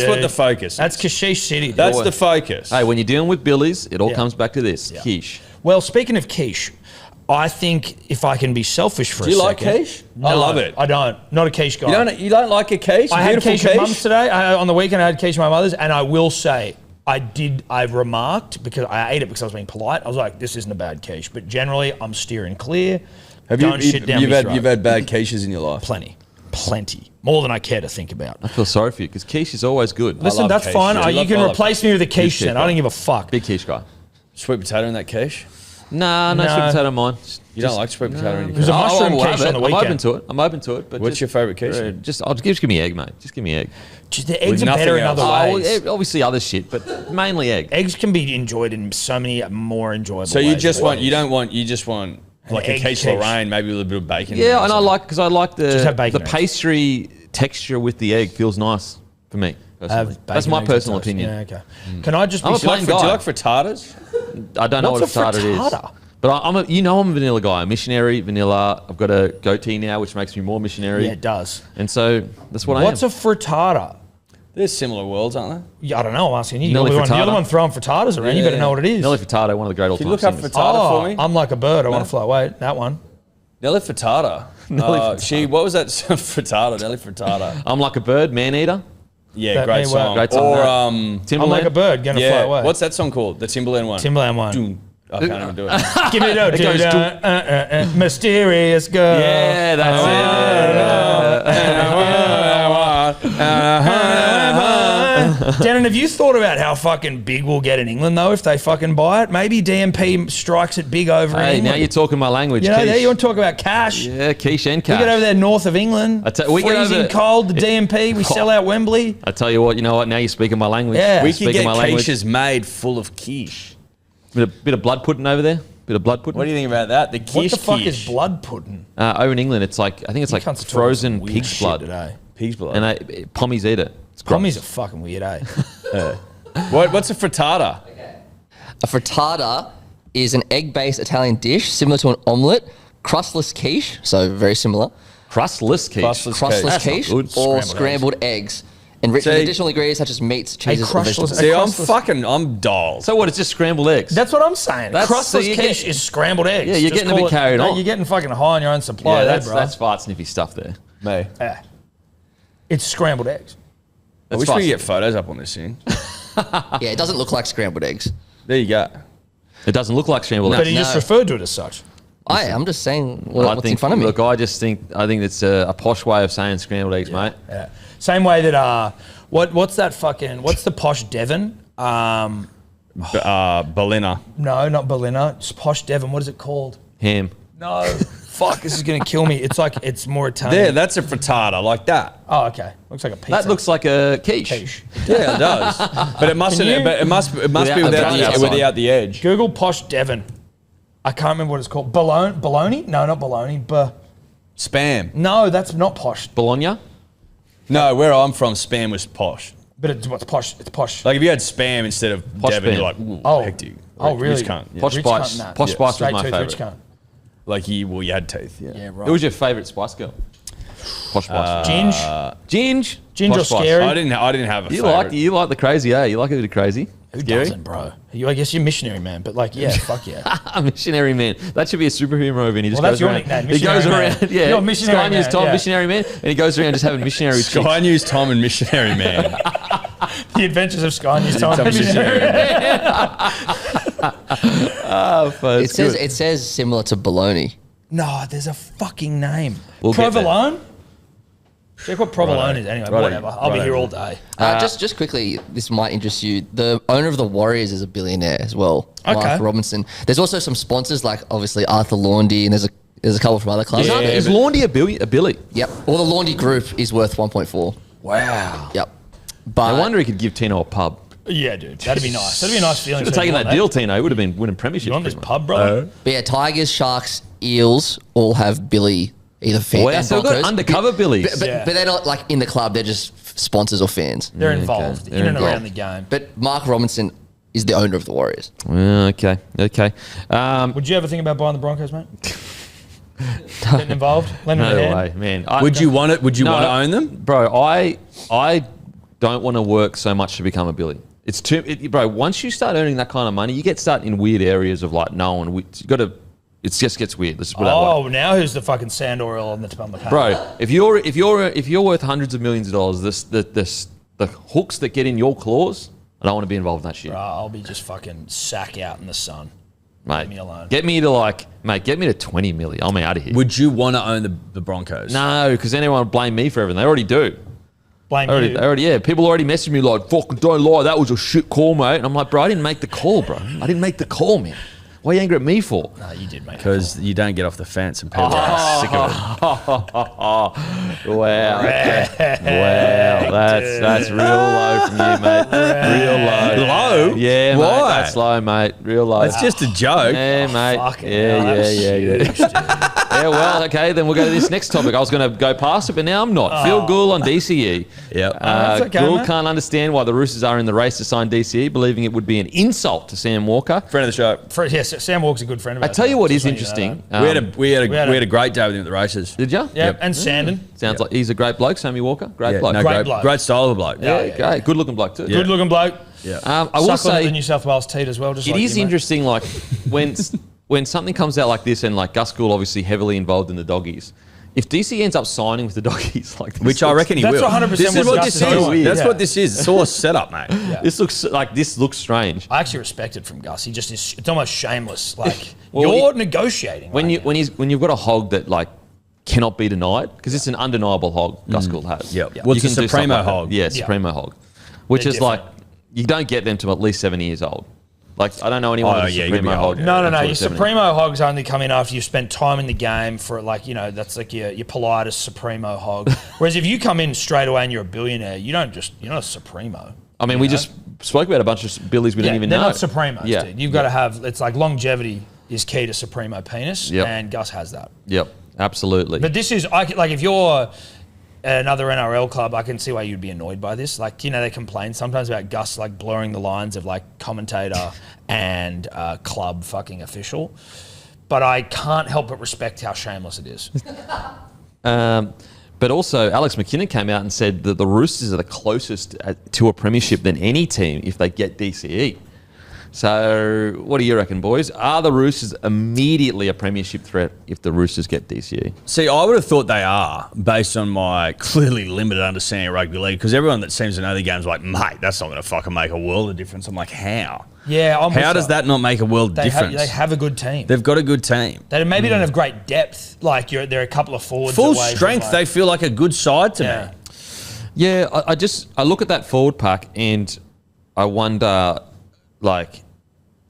what the focus is. That's Kashish City. That's the focus. Hey, when you're dealing with Billies, it all comes back to this. Quiche. Well, speaking of quiche, I think if I can be selfish for a second. Do you like quiche? No, I love it. I don't. Not a quiche guy. You don't like a quiche? I had quiche at mum's today. On the weekend, I had quiche at my mother's, and I will say, I remarked, because I ate it because I was being polite, I was like, this isn't a bad quiche. But generally, I'm steering clear. You've had bad quiches in your life? Plenty. More than I care to think about. I feel sorry for you because quiche is always good. Listen, that's quiche. fine. You can replace me with a quiche then. I don't give a fuck. Big quiche guy. Sweet potato in that quiche? No sweet potato in mine. You don't like sweet potato in your There's a quiche? mushroom quiche on the weekend. I'm open to it. But What's your favourite quiche? Just give me egg, mate. Just give me egg. The eggs are better in other ways. Obviously other shit, but mainly egg. Eggs can be enjoyed in so many more enjoyable ways. So you just want like a quiche Lorraine, maybe with a bit of bacon. Yeah, and I like the eggs. pastry texture with the egg feels nice for me. That's my personal opinion. Yeah, okay. Can I just be... I'm a plain guy. Do you like frittatas? I don't know what a frittata is. But I'm a vanilla guy. I'm missionary, vanilla. I've got a goatee now, which makes me more missionary. Yeah, it does. And so that's what I am. What's a frittata? They're similar worlds, aren't they? Yeah, I don't know. I'm asking you. Nelly You're the frittata. one throwing frittatas around. You better know what it is. Nelly Furtado, one of the great all-time Can you look up singers. frittata for me? I'm like a bird. I want to fly away. That one. Nelly Furtado. What was that frittata? Nelly Frittata. I'm like a bird, man eater. Yeah, That great may well. song. Great song. Or Timberland. I'm like a bird going to fly away. What's that song called? The Timberland one. Timberland one? Doom. I can't even do it. Give me that. Mysterious girl. Yeah, that's Denon, have you thought about how fucking big we'll get in England, though, if they fucking buy it? Maybe DMP strikes it big over in Hey, England. now you're talking my language. You know, quiche. there you want to talk about cash. Yeah, quiche and cash. We get over there north of England. we get freezing over- cold, the DMP. We sell out Wembley. I tell you what, you know what? Now you're speaking my language. Yeah. We Speaking can get my language. quiches made full of quiche. Bit of blood pudding over there. Bit of blood pudding. What do you think about that? The What quiche the fuck quiche. is blood pudding? Over in England, it's like I think it's like Cunts are talking frozen some weird pig's shit blood. today. Pig's blood. And pommies eat it. It's gross. Pommies are fucking weird, eh? What's a frittata? A frittata is an egg-based Italian dish similar to an omelette, crustless quiche, so very similar, crustless quiche. crustless That's not quiche, good. or Scrambled scrambled eggs, enriched with See- additional ingredients such as meats, cheeses, crustless- and vegetables. See, I'm dull. So what? It's just scrambled eggs. That's what I'm saying. That's- so Crustless you quiche get- is scrambled eggs. Yeah, you're Just getting a call bit carried on. You're getting fucking high on your own supply there, bro. that's fart sniffy stuff there. Me. Yeah. It's scrambled eggs. I wish we could get photos up on this thing. Yeah, it doesn't look like scrambled eggs. There you go. It doesn't look like scrambled But eggs. he just referred to it as such. I'm just saying what's in front of me. Look, I think it's a posh way of saying scrambled eggs, mate. Yeah. Same way that what's the posh Devon? Berliner. No, not Berliner. It's posh Devon. What is it called? Ham. No. Fuck, this is gonna kill me. It's more Italian. There, that's a frittata, like that. Oh, okay. Looks like a pizza. That looks like a quiche. quiche. Yeah, it does. But it mustn't. you- But it must be Without the outside. without the edge. Google posh Devon. I can't remember what it's called. Bologna? No, not bologna. Spam. No, that's not posh. Bologna. No, where I'm from, spam was posh. But it's what's posh? It's posh. Like if you had spam instead of Posh Devon, spam. you're like, ooh, Oh. hectic. Oh, really? Rich cunt. Yeah. Posh Rich Spice. cunt, nah. Posh Yeah. Spice was Straight my tooth, rich favourite. cunt. Like you had teeth. Yeah. Yeah, right. Who was your favourite Spice Girl? Posh Spice. Ginge? Ginge. Ginger Posh Spice. scary. I didn't have a You favorite. like the crazy, eh? You like a bit of crazy. Who Scary? doesn't, bro? I guess you're a missionary man, but like, yeah, fuck yeah. A missionary man. That should be a superhero movie. And he just Well, that's goes your around. nickname, He goes missionary man. around. Yeah. You're a missionary Sky News man, Tom, yeah. missionary man, and he goes around just having missionary chicks. Sky News Tom and Missionary Man. The Adventures of Sky News Time. Tom Missionary. Missionary Man. It says similar to bologna. No, there's a fucking name. We'll get there. Provolone? Check what provolone is. Anyway, Righto. whatever. I'll be here all day. Just quickly, this might interest you. The owner of the Warriors is a billionaire as well, Okay. Mark Robinson. There's also some sponsors like obviously Arthur Laundy, and there's a couple from other clubs. Is Laundy a Billy? Yep. Well, the Laundy Group is worth 1.4. Wow. Yep. But I wonder he could give Tino a pub. Yeah, dude. That'd be nice. That'd be a nice feeling. Should have taken that deal, Tino. He would have been winning premierships. You want this pretty much. pub, brother? But yeah, Tigers, Sharks, Eels all have Billy either fan Wow, and so we've got Broncos. undercover Billies. But, Yeah. but they're not like in the club. They're just sponsors or fans. They're involved They're in and involved. around the game. But Mark Robinson is the owner of the Warriors. Okay. Would you ever think about buying the Broncos, mate? Getting involved? Lending No a hand? way, man. Would you want it? Would you No, want to own them? Bro, I don't want to work so much to become a Billy. It's bro. Once you start earning that kind of money, you get stuck in weird areas of like no one. You got to. It just gets weird. Let's put it that way. Oh, now who's the fucking sand oil on the panel? Bro, if you're worth hundreds of millions of dollars, the hooks that get in your claws, I don't want to be involved in that shit, I'll be just fucking sack out in the sun. mate. Leave me alone. Get me to 20 million. I'm out of here. Would you want to own the Broncos? No, because then everyone would blame me for everything. They already do. Blame They you. already, yeah. People already message me like, "Fucking don't lie, that was a shit call, mate." And I'm like, "Bro, I didn't make the call, bro. I didn't make the call, man. Why are you angry at me for?" No, you did, mate. Because you don't get off the fence and people are sick of it. Wow, wow, that's real low from you, mate. Real low. Low? Yeah, Why? mate. That's low, mate. Real low. It's just a joke. Yeah, mate. Fucking Yeah, hell, that was yeah. huge, dude. Yeah, well, okay, then we'll go to this next topic. I was going to go past it, but now I'm not. Phil Gould on DCE. Yep. That's okay, Gould mate. can't understand why the Roosters are in the race to sign DCE, believing it would be an insult to Sam Walker. Friend of the show. Yes, Sam Walker's a good friend of I ours. tell you what Just is letting you know interesting. that. We had a great day with him at the races. Did you? Yeah, Yep. and Sandon. Sounds like he's a great bloke, Sammy Walker. Great bloke. no, Great great, bloke. great style of a bloke. Yeah. Great. Good looking bloke too. Good looking bloke. Yeah. I will Suckling at the say New South Wales teat as well. Just it like is you, mate. interesting, like when something comes out like this, and like Gus Gould obviously heavily involved in the doggies. If DC ends up signing with the doggies, like this Which I looks- reckon he That's will. 100% This is what what Gus this is is. doing. That's Yeah. what this is. It's all a setup, mate. this looks strange. I actually respect it from Gus. He just is. It's almost shameless. Like Well, you're negotiating. When right you now. when you've got a hog that like cannot be denied, because it's an undeniable hog Gus Gould has. Yep. You Well, it's a can do Supremo stuff like that. hog. Yeah, Yeah. Supremo hog, which They're is like different. you don't get them to at least 70 years old. Like I don't know anyone Oh, with a yeah, you'd be Supremo old. hog. No. until Your they're 70. Supremo hogs only come in after you've spent time in the game for like, that's like your politest Supremo hog. Whereas if you come in straight away and you're a billionaire, you're not a Supremo. I mean, we just spoke about a bunch of billies we didn't even they're know. not Supremos, Yeah. dude. You've got to have, it's like longevity is key to Supremo penis, Yep. and Gus has that. Yep, absolutely. But this is, like if you're another NRL club, I can see why you'd be annoyed by this. Like, they complain sometimes about Gus like blurring the lines of like commentator and club fucking official. But I can't help but respect how shameless it is. But also, Alex McKinnon came out and said that the Roosters are the closest to a premiership than any team if they get DCE. So, what do you reckon, boys? Are the Roosters immediately a premiership threat if the Roosters get DCE? See, I would have thought they are, based on my clearly limited understanding of rugby league, because everyone that seems to know the game's like, mate, that's not going to fucking make a world of difference. I'm like, how? Yeah, How does that not make a world of difference? They have a good team. They've got a good team. They maybe don't have great depth. Like they're a couple of forwards. Full away from, strength, like- they feel like a good side to Yeah. me. Yeah, I look at that forward pack and I wonder, like,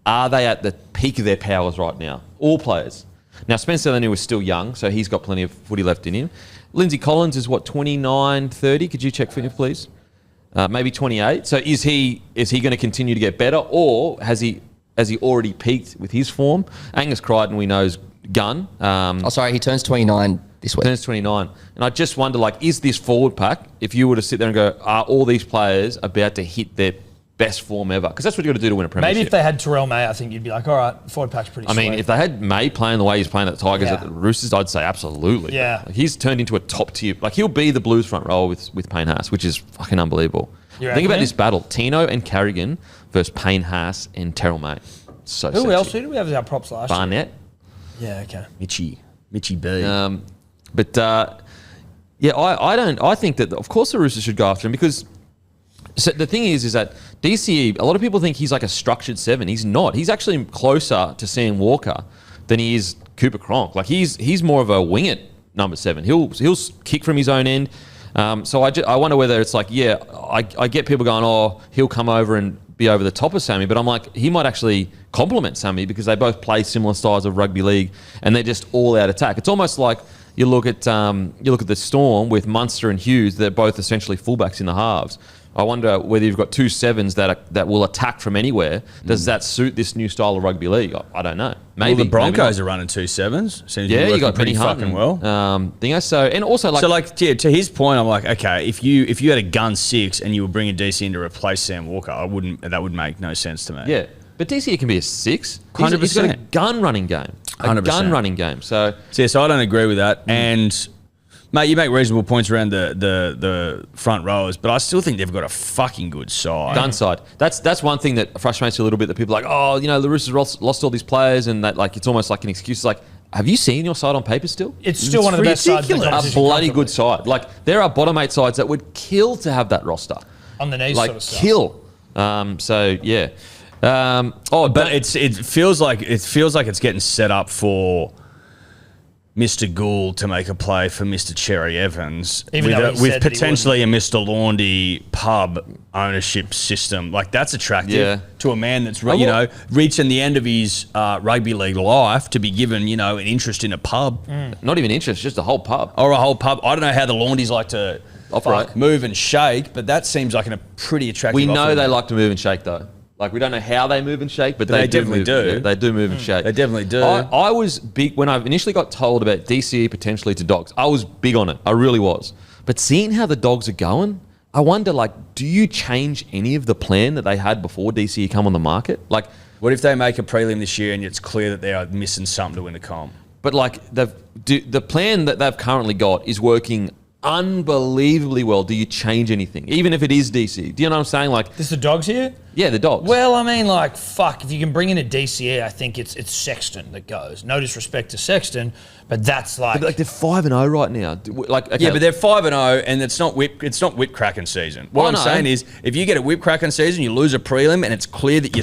are they at the peak of their powers right now? All players. Now, Spencer Leniu is still young, so he's got plenty of footy left in him. Lindsay Collins is, 29, 30? Could you check for me, please? Maybe 28. So is he going to continue to get better, or has he already peaked with his form? Angus Crichton, we know, is gun. He turns 29 this week. Turns 29. And I just wonder, like, is this forward pack, if you were to sit there and go, are all these players about to hit their best form ever? Because that's what you got to do to win a premiership. Maybe if they had Terrell May, I think you'd be like, all right, forward pack's pretty I mean, sweet. if they had May playing the way he's playing at the Tigers Yeah. at the Roosters, I'd say absolutely. Yeah. Like, he's turned into a top tier. Like, he'll be the Blues front row with Payne Haas, which is fucking unbelievable. You Think about reckon? this battle: Tino and Carrigan versus Payne Haas and Terrell May. So Who sexy. else? Who did we have as our props last year? Barnett. Yeah, okay. Mitchy B. I think that of course the Roosters should go after him, because So the thing is that DCE, a lot of people think he's like a structured 7. He's not. He's actually closer to Sam Walker than he is Cooper Cronk. Like he's more of a wing it number 7. He'll kick from his own end. So I wonder whether it's like, I get people going, oh, he'll come over and be over the top of Sammy, but I'm like, he might actually complement Sammy because they both play similar styles of rugby league and they're just all out attack. It's almost like you look at the Storm with Munster and Hughes. They're both essentially fullbacks in the halves. I wonder whether you've got 2 7s that will attack from anywhere. Does that suit this new style of rugby league? I don't know. Maybe the Broncos maybe are running 2 7s. Seems yeah, to be you got pretty Penny fucking well. And also to his point, I'm like, okay, if you had a gun 6 and you were bringing DC in to replace Sam Walker, that would make no sense to me. Yeah, but DCE can be a 6. 100%. He's got a gun running game. 100%. Gun running game. So I don't agree with that. And mate, you make reasonable points around the front rowers, but I still think they've got a fucking good side. gun side. That's one thing that frustrates you a little bit. That people are like, oh, the Roosters lost all these players, and that like it's almost like an excuse. It's like, have you seen your side on paper still? It's still one of the best sides in the A competition. bloody good side. Like there are bottom 8 sides that would kill to have that roster. On the knees Like sort of stuff. kill. So yeah. But it feels like it's getting set up for Mr. Gould to make a play for Mr. Cherry Evans Even though he with said that he potentially a Mr. Laundy pub ownership system. Like that's attractive to a man that's reaching the end of his rugby league life to be given an interest in a pub not even interest, just a whole pub. or a whole pub. I don't know how the Laundies like to Operate. move and shake, but that seems like a pretty attractive. We know offer. they like to move and shake though. Like we don't know how they move and shake, but they definitely move, do. Yeah, they do move and shake. They definitely do. I was big when I initially got told about DCE potentially to Dogs. I was big on it. I really was. But seeing how the Dogs are going, I wonder, like, do you change any of the plan that they had before DCE come on the market? Like, What if they make a prelim this year and it's clear that they are missing something to win the comp? but like the plan that they've currently got is working unbelievably well. Do you change anything, even if it is DC? Do you know what I'm saying? Like, Is the Dogs here? yeah, the Dogs. Well, I mean, like, fuck. If you can bring in a DCE, I think it's Sexton that goes. No disrespect to Sexton, but that's like... But like they're 5-0 right now. Like, okay. Yeah, but they're 5-0, and it's not whip cracking season. What I'm know. saying is, if you get a whip cracking season, you lose a prelim, and it's clear that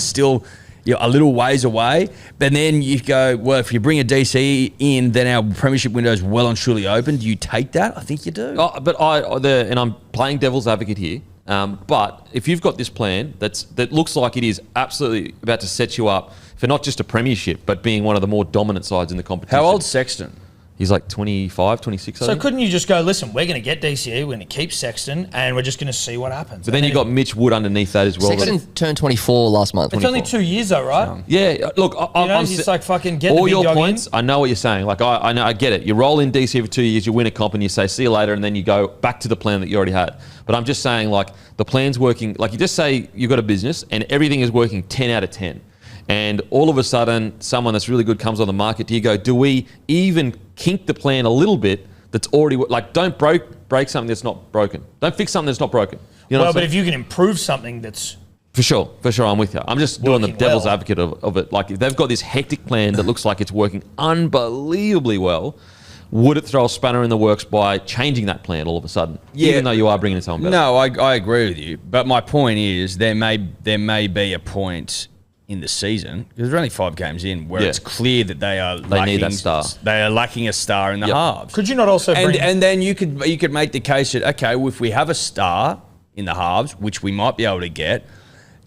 you're a little ways away. But then you go, well, if you bring a DC in, then our premiership window is well and truly open. Do you take that? I think you do. And I'm playing devil's advocate here. But if you've got this plan that looks like it is absolutely about to set you up for not just a premiership, but being one of the more dominant sides in the competition. How old's Sexton? He's like 25, 26. I So think. couldn't you just go, listen, we're going to get DCE, we're going to keep Sexton, and we're just going to see what happens. But then you got Mitch Wood underneath that as well. Sexton turned 24 last month. It's only 2 years though, right? Yeah, look, I'm he's like fucking get the all big your dog points. in. I know what you're saying. Like I know, I get it. You roll in DC for 2 years, you win a comp, and you say see you later, and then you go back to the plan that you already had. But I'm just saying, like the plan's working. Like you just say you've got a business, and everything is working 10 out of 10. And all of a sudden, someone that's really good comes on the market. Do you go, do we even kink the plan a little bit that's already, like, don't break something that's not broken. Don't fix something that's not broken. You know Well, what I'm but saying? if you can improve something that's... For sure, I'm with you. I'm just doing the Working devil's well. advocate of it. Like, if they've got this hectic plan that looks like it's working unbelievably well, would it throw a spanner in the works by changing that plan all of a sudden? Yeah. Even though you are bringing it home better. No, I agree with you. But my point is there may be a point in the season, because there's only 5 games in, where it's clear that they need that star. They are lacking a star in the halves. Could you not also bring... And then you could make the case that, okay, well, if we have a star in the halves, which we might be able to get,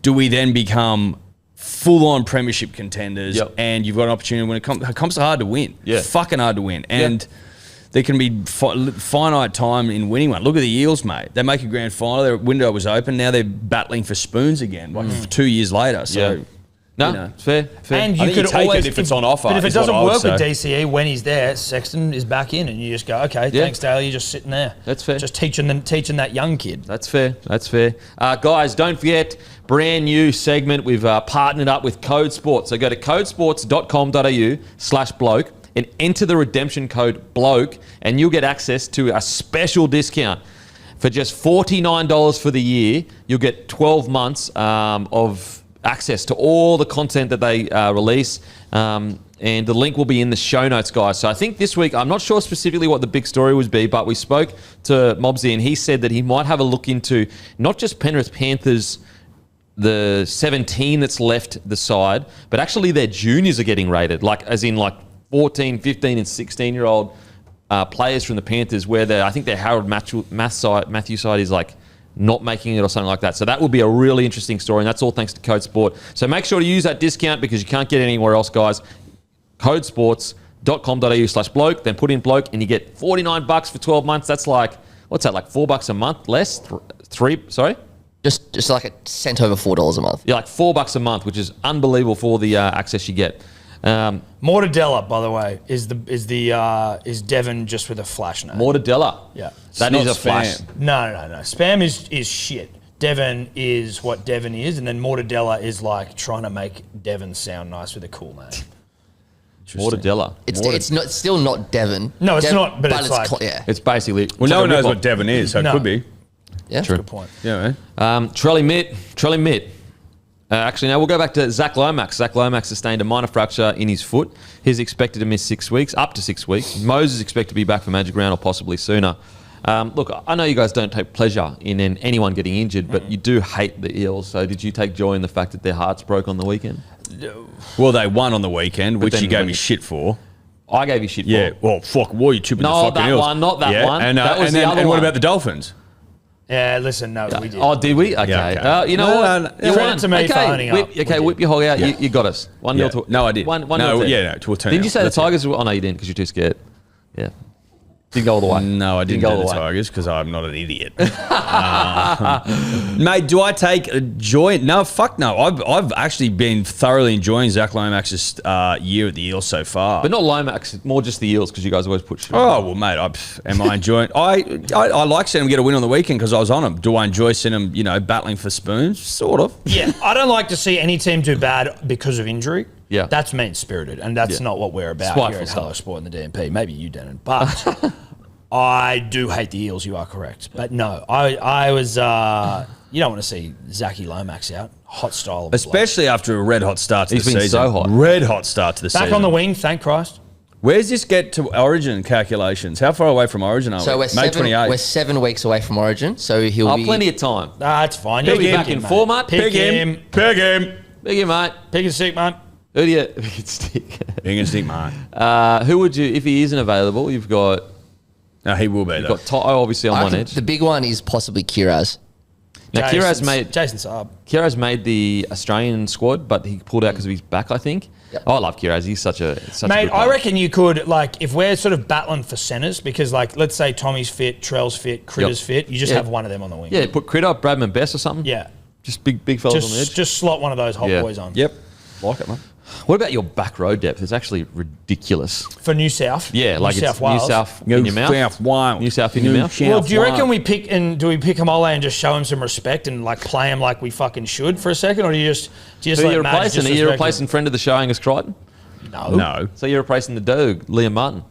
do we then become full-on premiership contenders? Yep. And you've got an opportunity when comps are hard to win. Yeah. Fucking hard to win. And there can be finite time in winning one. Look at the Eels, mate. They make a grand final. Their window was open. Now they're battling for spoons again, like 2 years later. So... Yeah. No, it's fair. And I you think you could take always... it if it's on offer, But if it is what doesn't I would work with say. DCE, when he's there, Sexton is back in, and you just go, okay, thanks, Dale, you're just sitting there. That's fair. Just teaching that young kid. That's fair. Guys, don't forget, brand new segment. We've partnered up with Code Sports. So go to codesports.com.au/bloke and enter the redemption code BLOKE, and you'll get access to a special discount. For just $49 for the year, you'll get 12 months of access to all the content that they release. And the link will be in the show notes, guys. So I think this week, I'm not sure specifically what the big story would be, but we spoke to Mobsy and he said that he might have a look into not just Penrith Panthers, the 17 that's left the side, but actually their juniors are getting rated, like as in like 14, 15 and 16-year-old players from the Panthers where I think their Harold Matthew side is like not making it or something like that. So that would be a really interesting story, and that's all thanks to Code Sport. So make sure to use that discount because you can't get it anywhere else, guys. codesports.com.au/bloke, then put in bloke and you get $49 for 12 months. That's like, what's that, like $4 a month less? Sorry? Just like a cent over $4 a month. Yeah, like $4 a month, which is unbelievable for all the access you get. Mortadella, by the way, is Devon just with a flash name? Mortadella. Yeah. That is a flash. No. Spam is shit. Devon is what Devon is, and then Mortadella is like trying to make Devon sound nice with a cool name. Mortadella. It's still not Devon. No, it's not, but it's like... yeah. It's basically... Well, no one knows what Devon is, so it could be. Yeah, True. Good point. Yeah, man. Trelly Mitt. Actually, now we'll go back to Zac Lomax. Zac Lomax sustained a minor fracture in his foot. He's expected to miss 6 weeks, up to 6 weeks. Moses is expected to be back for Magic Round or possibly sooner. Look, I know you guys don't take pleasure in anyone getting injured, but you do hate the Eels. So did you take joy in the fact that their hearts broke on the weekend? Well, they won on the weekend, which you gave me shit for. I gave you shit for. Yeah, well, fuck, why you chipping the fucking Eels? Not that one. And, that was the other and one. what about the Dolphins? Yeah, listen, no, we did. Oh, did we? Okay. Yeah, okay. You know what? You won. To me for owning up. Whip your hog out. Yeah. You got us. 1-0 to... No, I did. 1-0 no, to... yeah, no, to a turn. Didn't you say the Tigers... Oh, no, you didn't because you're too scared. Yeah. Didn't go all the way. No, I didn't go do all the way. Tigers because I'm not an idiot. Mate, do I take joy? No, fuck no. I've actually been thoroughly enjoying Zac Lomax's year at the Eels so far. But not Lomax, more just the Eels because you guys always put shit. Oh, well, mate, am I enjoying I like seeing him get a win on the weekend because I was on him. Do I enjoy seeing him, battling for spoons? Sort of. Yeah, I don't like to see any team do bad because of injury. Yeah. That's mean-spirited, and that's not what we're about Spiteful here at stuff. Hello Sport and the DMP. Maybe you didn't, but I do hate the Eels, you are correct. But no, I was, you don't want to see Zachy Lomax out. Hot style of Especially after a red-hot start to the season. He's been so hot. Red-hot start to the season. Back on the wing, thank Christ. Where's this get to Origin calculations? How far away from Origin are we? So May 28th. we're 7 weeks away from Origin, so he'll be... Plenty of time. That's fine. He'll You be pick back him, in mate. format. Pick him. Pick him. Big you, mate. Pick his stick, mate. Who do you... Big stick. Big and stick, mate. Who would you... If he isn't available, you've got... No, he will be, You've though. got Toto obviously on one edge. The big one is possibly Kiraz. Now, Kiraz made the Australian squad, but he pulled out because of his back, I think. Yep. Oh, I love Kiraz. He's such a good Mate, I player. reckon you could, like, if we're sort of battling for centres, because, like, let's say Tommy's fit, Trell's fit, Critter's fit, you just have one of them on the wing. Yeah, put Critter, Bradman Best or something. Yeah. Just big fellas on the edge. Just slot one of those hot boys on. Yep. Like it, man. What about your back row depth? It's actually ridiculous. For New South. Yeah, like New South it's Wales. New South in your mouth. South Wales. New South in your mouth. Well, do you reckon do we pick Kamole and just show him some respect and like play him like we fucking should for a second, or do you just Who are let you Madge replacing? Are you disrespect replacing friend of the show Angus Crichton? him? No. So you're replacing the Dogue, Liam Martin.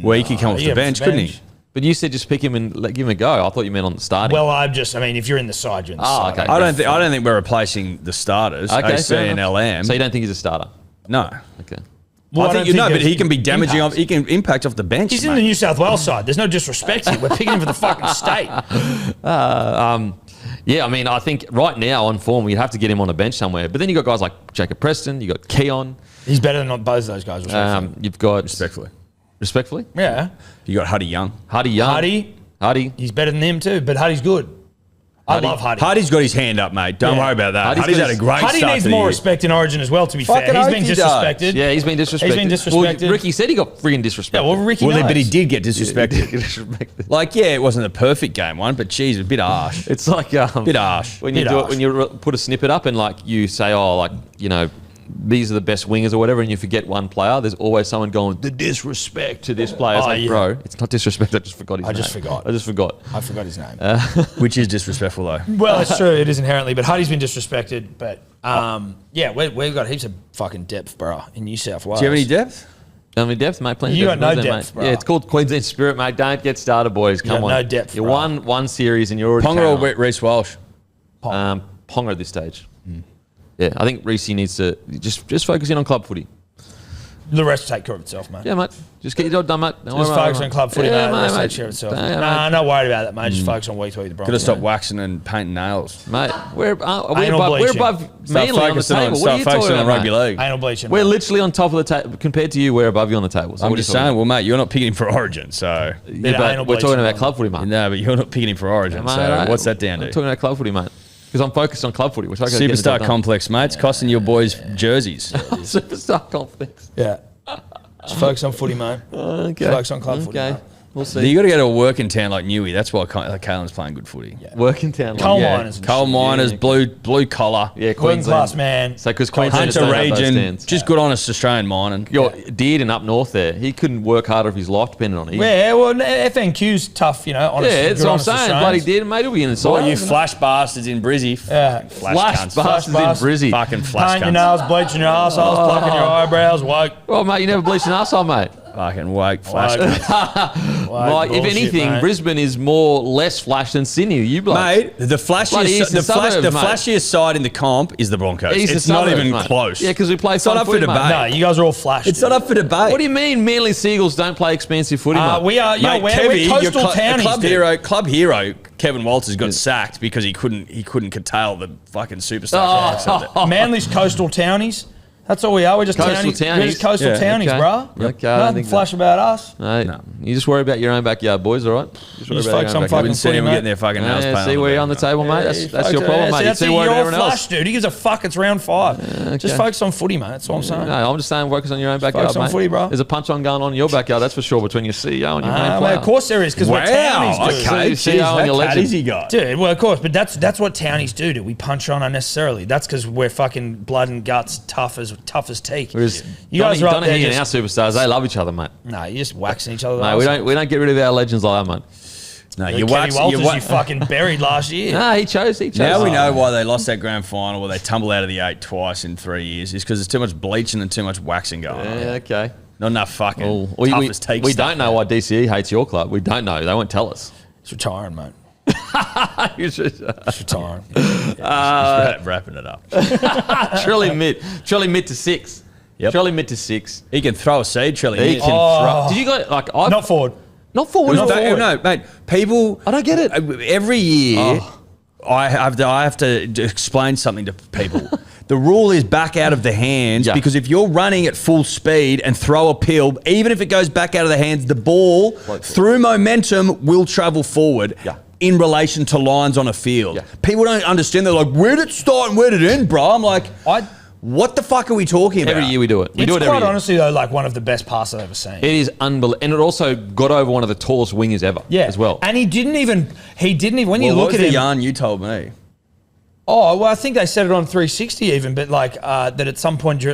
Well, he could come off the bench, couldn't he? But you said just pick him and give him a go. I thought you meant on the starting. Well, I mean, if you're in the side, you're in the side. okay. I don't think we're replacing the starters. AC fair and enough. LM. So you don't think he's a starter? No. Okay. Well, I think but he can be damaging impact. he can impact off the bench. He's in mate. the New South Wales side. There's no disrespect here. We're picking him for the fucking state. Yeah, I mean, I think right now on form, you'd have to get him on a bench somewhere. But then you got guys like Jacob Preston, you got Keon. He's better than both of those guys. You've got Respectfully. Yeah. You got Huddy Young. Huddy Young. Huddy. He's better than him too, but Huddy's good. I love Huddy. Huddy's got his hand up, mate. Don't worry about that. Huddy's had a great Huddy start needs to the more year. respect in Origin as well, to be Fucking fair. He's been oath he does. disrespected. Yeah, he's been disrespected. He's been disrespected. Well, Ricky said he got friggin' disrespected. Yeah, well, Ricky Well, knows. but he did get disrespected. disrespected. Like, yeah, it wasn't a perfect game one, but geez, a bit harsh. It's like Bit harsh. when you Bit do it, harsh. when you put a snippet up and like you say, oh, like these are the best wingers or whatever, and you forget one player. There's always someone going the disrespect to this player. It's like, bro, it's not disrespect. I just forgot his name. I just forgot. I forgot his name. Which is disrespectful, though. Well, it's true. It is inherently, but Huddy's been disrespected. But yeah, we've got heaps of fucking depth, bro, in New South Wales. Do you have any depth? How many depth, mate? Plenty You of got no Queensland, depth, mate. bro. Yeah, it's called Queensland Spirit, mate. Don't get started, boys. Come got on. no depth, You bro. won one series and you're already Ponga carrying or Reece Walsh? on. Ponga at this stage. Yeah, I think Reece needs to just focus in on club footy. The rest will take care of itself, mate. Yeah, mate. Just get your job done, mate. Just focus on club footy, mate. The rest will take care of itself. Yeah, Nah, not worried about that, mate. Just focus on week to week. The Got to Broncos. stop waxing and painting nails. Mate, we're above Start Manly on the focusing table. on, What are start you focusing talking on about, rugby mate? league. Anal bleaching. We're mate. literally on top of the table. Compared to you, we're above you on the table. So I'm what are you just talking saying, well, mate, you're not picking him for Origin, so about? Bit Yeah, of but anal we're talking bleaching, about mate. club footy, mate. no, but you're not picking him for Origin. Mate, So what's that down I'm to? talking about club footy, mate. Because I'm focused on club footy. We're talking about getting the Superstar job done. complex, mate. It's costing your boys jerseys. Superstar complex. Yeah. Just focus on footy, mate. Okay. Focus on club footy. Okay. Mate. We'll So see. you got to go to a working town like Newey. That's why Caelan's playing good footy. Yeah. Working town. Coal yeah. miners. and Coal shit. miners, Yeah. blue collar, Yeah, Working class Queensland. man. So because Queensland Hunter don't have those region, stands. just good honest Australian mining. Your Dearden up north there, he couldn't work harder if his life depended on it. Yeah, well, FNQ's tough, you know. Honest, Yeah, that's good what I'm honest saying. Australians. Bloody Dearden, mate, he'll be in the side. What you flash bastards in Brizzy? Yeah. Flash cunts. bastards in bastards. Brizzy. Fucking flash Paint your cunts. nails, bleaching your assholes, plucking your eyebrows, woke. Oh, mate, you never bleached an arsehole, mate. Fucking woke flash Woke. cunts. Like, if bullshit, anything, mate. Brisbane is less flash than Sydney. You blokes. Mate, the Bloody eastern suburbs, mate. flashiest side in the comp is the Broncos. Eastern It's not suburbs, even mate. close. Yeah, because we play It's not fun up for footy, debate. mate. No, you guys are all flash. It's not up for debate. What do you mean Manly Seagulls don't play expensive footy, mate? We are, Mate, we're Kevy, your coastal townies, club hero, Kevin Walters got sacked because he couldn't curtail the fucking superstar. dude. Manly's coastal townies. That's all we are. We're just Coastal townies. We're just townies. coastal Yeah, townies, okay. bro. Okay, I don't Nothing think flash about us. Mate, No. you just worry about your own backyard, boys, all right? Just worry Just about focus your on own fucking I've been seeing footy, them mate. getting their fucking nails Yeah, painted. see where you're on the table, mate. That's your problem, mate. You see where you're all everyone flash, else. dude. He gives a fuck. It's round 5. okay. Just focus on footy, mate. That's all I'm saying. No, I'm just saying focus on your own backyard, focus on mate. footy, bro. There's a punch-on going on in your backyard, that's for sure, between your CEO and your main Mate, player. of course there is, because we're townies, Wow, dude. okay. So, Jeez, CEO and your that legend. caddies he got. Dude, well, of course, but that's what townies do. We punch on unnecessarily. That's because we're fucking blood and guts, tough as teak. Whereas You guys are up there Donaghy and our just, superstars, they love each other, mate. no, you're just waxing each other. No, we don't get rid of our legends like that, mate. No, You you Kenny wax. Walters, You you fucking buried last year. No, he chose. Now we know why they lost that grand final where they tumble out of the 8 twice in 3 years. It's because there's too much bleaching and too much waxing going on. Yeah, okay. Not enough fucking Well, tough as teak we stuff. don't know why DCE hates your club. We don't know. They won't tell us. It's retiring, mate. It's It's retiring. Wrapping it up. Trelly mid to 6. Yep. Trelly mid to 6. He can throw a seed, Trelly. He He can Oh. Did you go like I've Not forward. not forward? Not Not forward. No, mate. People. I don't get it. Every year, I have to explain something to people. The rule is back out of the hands Yeah. because if you're running at full speed and throw a pill, even if it goes back out of the hands, the ball through momentum will travel forward. Yeah. In relation to lines on a field, Yeah. people don't understand. They're like, "Where did it start and where did it end, bro?" I'm like, "What the fuck are we talking about?" Every year we do it. We It's do it every quite year. honestly, though, like one of the best passes I've ever seen. It is unbelievable, and it also got over one of the tallest wingers ever. Yeah. as well. And he didn't even, when you Well, look what was at the him. yarn you told me? Oh, well, I think they said it on 360 even, but like that at some point,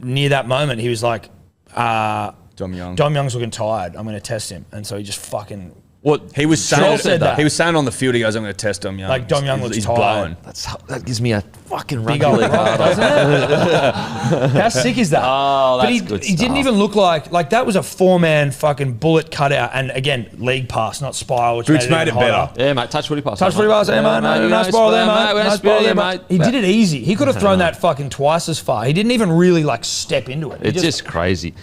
near that moment, he was like, Dom Young. Dom Young's looking tired. I'm going to test him. And so he just fucking, What He was Troll saying said that. He was saying on the field, he goes, "I'm going to test Dom Young." Like, Dom Young looks he's tired. blown. that gives me a fucking big rugby old league rock, hard. doesn't it? How sick is that? Oh, but that's good he didn't stuff. even look like that was a 4-man fucking bullet cutout. And again, league pass, not spiral, which Which made it better. hotter. Yeah, mate. Touch footy pass. Touch footy pass, mate. No spiral there, mate. We No don't spiral spiral there, there, mate. He did it easy. He could have thrown that fucking twice as far. He didn't even really like step into it. He It's just crazy.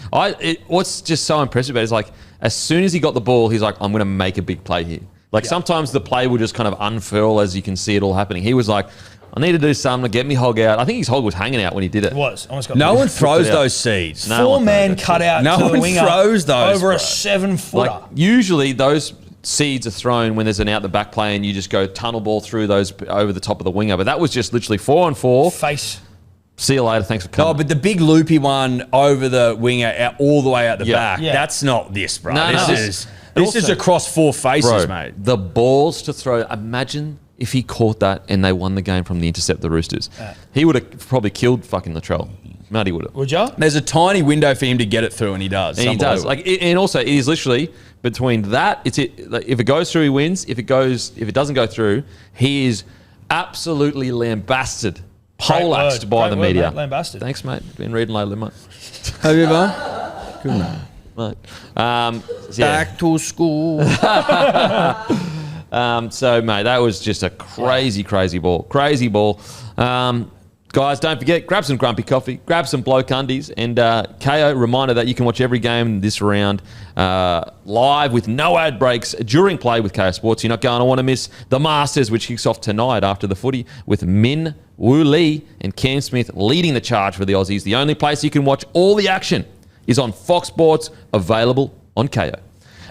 What's just so impressive about it is like as soon as he got the ball, he's like, I'm going to make a big play here. Like sometimes the play will just kind of unfurl as you can see it all happening. He was like, I need to do something to get me hog out. I think his hog was hanging out when he did it. It was. Almost got No one throws it out. those seeds. No one 4-man throws that cutout No to the one winger throws those, over bro. a 7-footer. Like usually those seeds are thrown when there's an out the back play and you just go tunnel ball through those over the top of the winger. But that was just literally 4-on-4. Face. See you later. Thanks for coming. No, but the big loopy one over the winger out, all the way out the Yeah. back. Yeah. That's not this, bro. No, this no. is And this is also- across 4 faces, mate. The balls to throw. Imagine if he caught that and they won the game from the intercept the Roosters. He would have probably killed fucking Latrell. Matty would have. Would you? There's a tiny window for him to get it through, and he does. And he does. And also, it is literally between that. If it goes through, he wins. If it doesn't go through, he is absolutely lambasted, poleaxed by the media. Mate, lambasted. Thanks, mate. Been reading lately, mate. Have you ever? Good man. Mate. Yeah. Back to school. So, mate, that was just a crazy ball. Crazy ball. Got Guys, don't forget, grab some grumpy coffee, grab some Bloke undies, and KO, reminder that you can watch every game this round live with no ad breaks during play with KO Sports. You're not going to want to miss the Masters, which kicks off tonight after the footy with Min Woo Lee and Cam Smith leading the charge for the Aussies. The only place you can watch all the action is on Fox Sports, available on KO.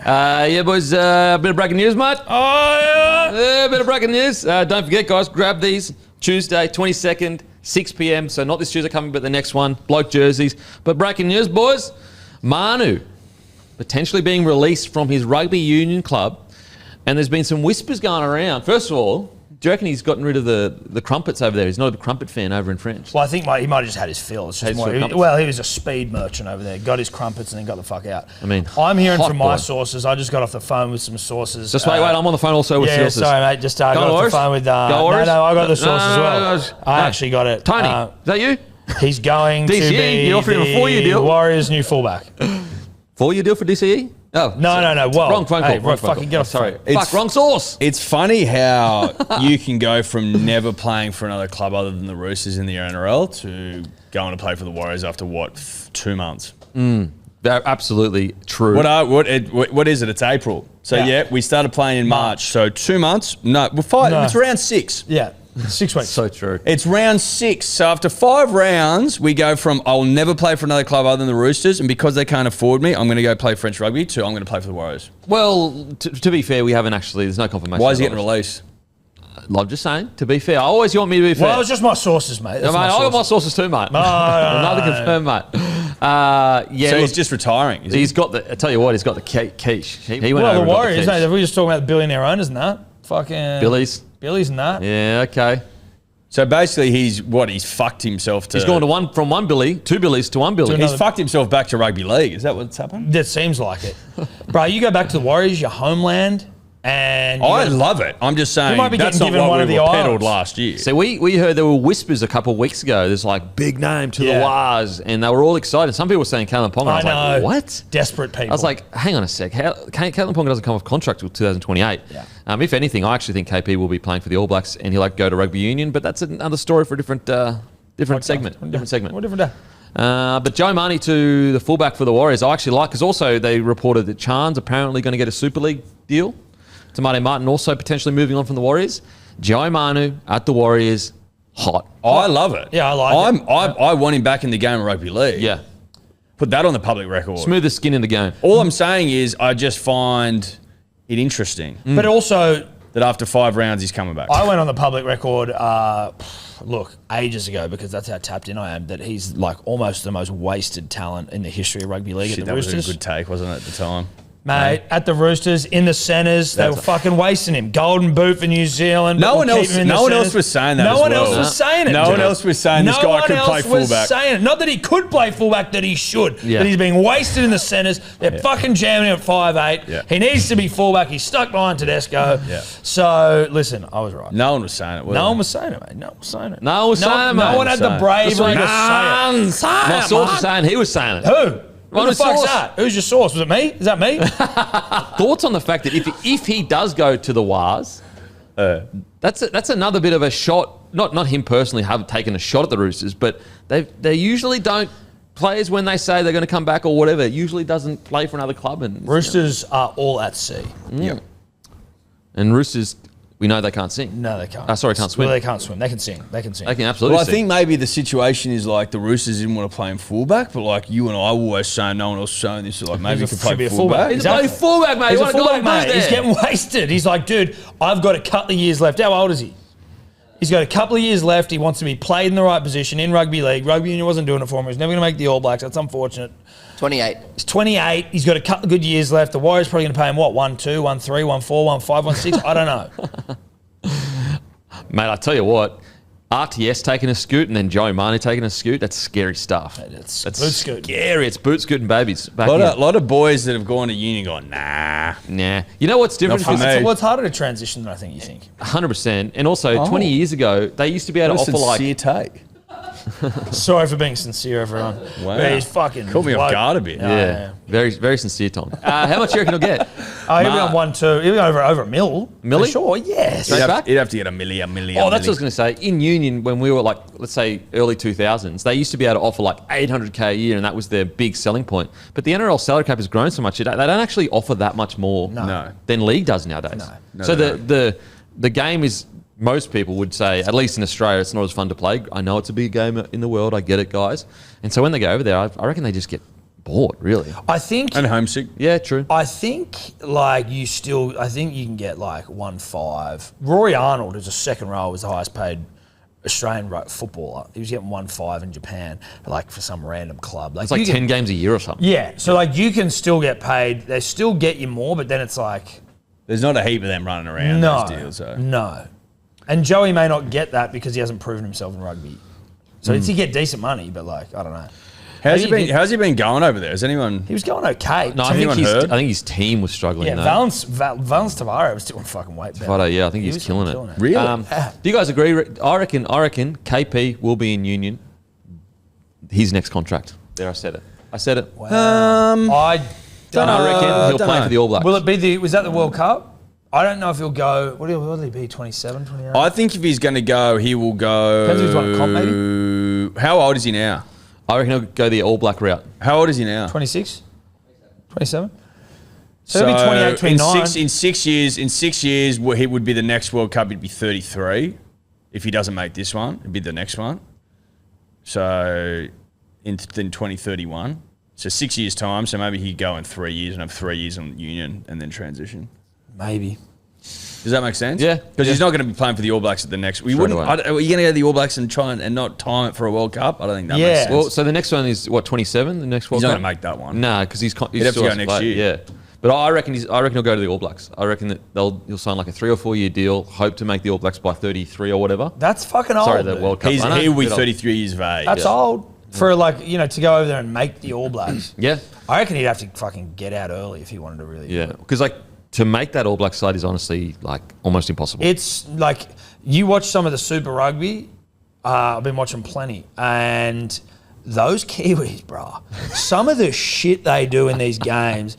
Yeah, boys, a bit of breaking news, mate. Oh, yeah. A bit of breaking news. Don't forget, guys, grab these Tuesday, 22nd, 6 p.m. So not this Tuesday coming, but the next one. Bloke jerseys. But breaking news, boys. Manu potentially being released from his rugby union club. And there's been some whispers going around. First of all, do you reckon he's gotten rid of the crumpets over there? He's not a crumpet fan over in French. Well, I think he might have just had his fill. It's just he was a speed merchant over there. Got his crumpets and then got the fuck out. I mean, I'm hearing from my boy. sources. I just got off the phone with some sources. Just wait, I'm on the phone also with sources. Sorry, mate. Just got off the phone with... no, I got the source as well. I actually got it. Tony, is that you? He's going DCE, to be you're offering him a 4-year deal. Warriors' new fullback. 4-year deal for DCE? Oh, No. Well, wrong phone call. Wrong phone call. Get off. Sorry. Wrong source. It's funny how you can go from never playing for another club other than the Roosters in the NRL to going to play for the Warriors after, 2 months? They're absolutely true. What is it? It's April. So, yeah, we started playing in March. So 2 months? No, we're 5. No. It's round 6. Yeah, 6 weeks. So true. It's round 6. So after 5 rounds, we go from I'll never play for another club other than the Roosters, and because they can't afford me, I'm going to go play French rugby, to I'm going to play for the Warriors. Well, to be fair, we haven't actually, there's no confirmation. Why is he getting released? I'm just saying, to be fair. I always want me to be fair. Well, it's just my sources, mate. No, mate, I got my sources too, mate. Another confirmed, mate. Yeah, so he's just retiring. He's got the, I tell you what, he's got the quiche. He went Well, over the and got Warriors, quiche. mate. We're just talking about the billionaire owners and that. Fucking... Billy's and that. Yeah, okay. So basically, he's fucked himself to... He's gone from 1 Billy, 2 Billies to 1 Billy. He's fucked himself back to rugby league. Is that what's happened? That seems like it. Bro, you go back to the Warriors, your homeland, and... I love it. I'm just saying, You might be that's getting not given what one we of the were islands. peddled last year. So we heard there were whispers a couple of weeks ago. There's like big name to the Yeah. Wars, and they were all excited. Some people were saying Kalen Ponga. I was like, what? Desperate people. I was like, hang on a sec. Kalen Ponga doesn't come off contract till 2028. Yeah. If anything, I actually think KP will be playing for the All Blacks, and he'll go to rugby union. But that's another story for a different segment. Different segment. What different day? But Joe Marnie to the fullback for the Warriors, I actually like, because also they reported that Chan's apparently going to get a Super League deal. Tamate Martin also potentially moving on from the Warriors. Joe Manu at the Warriors, hot. I love it. Yeah, I like it. I want him back in the game of rugby league. Yeah. Put that on the public record. Smoothest skin in the game. All I'm saying is I just find it interesting But also... that after 5 rounds he's coming back. I went on the public record, ages ago, because that's how tapped in I am, that he's like almost the most wasted talent in the history of rugby league at the that Roosters. was a good take, wasn't it, at the time? Mate, at the Roosters, in the centres, they were fucking wasting him. Golden boot for New Zealand. No one else was saying that No as one well. else was saying it. No one else was saying this guy could play No one else was fullback. saying it. Not that he could play fullback, that he should. Yeah. That he's being wasted in the centres. They're fucking jamming him at 5'8". Yeah. He needs to be fullback. He's stuck behind Tedesco. Yeah. So, listen, I was right. No one was saying it. No one was saying it, mate. No one was saying it. No one was saying it, mate. No one had the bravery to say it. My source is saying he was saying it. Who? Who the Manu's fuck's source. that? Who's your source? Was it me? Is that me? Thoughts on the fact that if he does go to the Wars, that's another bit of a shot. Not him personally have taken a shot at the Roosters, but they usually don't. Players, when they say they're going to come back or whatever, usually doesn't play for another club. And Roosters are all at sea. Yep. And Roosters, we know they can't sing. No, they can't. Sorry, can't swim. Well, they can't swim. They can sing. They can sing. They can absolutely Well, I sing. think maybe the situation is like the Roosters didn't want to play him fullback, but like you and I were always saying, no one else was saying this, so like maybe he could should be play a fullback. He's a bloody fullback, mate. He's You a wanna go fullback, and mate. play He's there. getting wasted. He's like, dude, I've got a couple of years left. How old is he? He's got a couple of years left. He wants to be played in the right position in rugby league. Rugby union wasn't doing it for him. He's never going to make the All Blacks. That's unfortunate. 28. He's 28. He's got a couple of good years left. The Warriors probably going to pay him, what, 1, 2, 1, 3, 1, 4, 1, 5, 1, 6? I don't know. Mate, I tell you what, RTS taking a scoot and then Joe Marnie taking a scoot, that's scary stuff. That's That's boot scooting. scary. It's boot scooting babies. Back A in. lot of boys that have gone to uni gone, nah. Nah. You know what's different? Not for me. Well, it's harder to transition than I think you think. 100%. And also, 20 years ago, they used to be able to offer like... take. Sorry for being sincere, everyone. Wow. But he's fucking Caught me off guard a bit. Yeah. Very, very sincere, Tom. How much do you reckon he'll get? Oh, he'll be on 1-2. He'll be over a mil. Millie? For sure, yes. Straight back? He'd have to get a million. Oh, that's what I was going to say. In Union, when we were like, let's say early 2000s, they used to be able to offer like 800K a year, and that was their big selling point. But the NRL salary cap has grown so much, they don't actually offer that much more No. than league does nowadays. No. So the game is, most people would say, at least in Australia, it's not as fun to play. I know it's a big game in the world. I get it, guys. And so when they go over there, I reckon they just get bored, really. I think. And homesick. Yeah, true. I think like you can get like 1.5. Rory Arnold, who's a second row, was the highest paid Australian footballer. He was getting 1.5 in Japan, like for some random club. It's like 10 games a year or something. Yeah, so like you can still get paid. They still get you more, but then it's like There's not a heap of them running around those deals. So. No. And Joey may not get that because he hasn't proven himself in rugby. So he get decent money, but like, I don't know. How's he been going over there? Has anyone... He was going okay. No, I think his team was struggling. Yeah, though. Valence Tavaro was doing fucking weight better. Yeah, I think he's was killing it. killing it. Really? Do you guys agree? I reckon KP will be in Union. His next contract. There, I said it. Wow. I don't I reckon he'll don't play know. for the All Blacks. Will it be was that the World Cup? I don't know if he'll go. What will he be? 27, 28? I think if he's going to go, he will go... Depends if he's won a comp, maybe. How old is he now? I reckon he'll go the All Black route. How old is he now? 26? 27? So he'll be 28, 29. In 6 years, he would be the next World Cup. He'd be 33. If he doesn't make this one, it'd be the next one. So in 2031. So 6 years' time. So maybe he'd go in 3 years and have 3 years in Union and then transition. Maybe. Does that make sense? Yeah. Because he's not going to be playing for the All Blacks at the next... Are you going to go to the All Blacks and try and not time it for a World Cup? I don't think that makes sense. Well, so the next one is, what, 27? The next World He's Cup? not going to make that one. No, because he's He'd have to still go has next play. year. Yeah. But I reckon he'll go to the All Blacks. I reckon that he'll sign like a 3 or 4 year deal, hope to make the All Blacks by 33 or whatever. That's fucking old. Sorry, the World Cup. I know, He'll be bit old. 33 years of age. That's old. For like, to go over there and make the All Blacks. Yeah. I reckon he'd have to fucking get out early if he wanted to really. Yeah. Because like to make that All Black side is honestly like almost impossible. It's like you watch some of the Super Rugby. I've been watching plenty, and those Kiwis, bruh, some of the shit they do in these games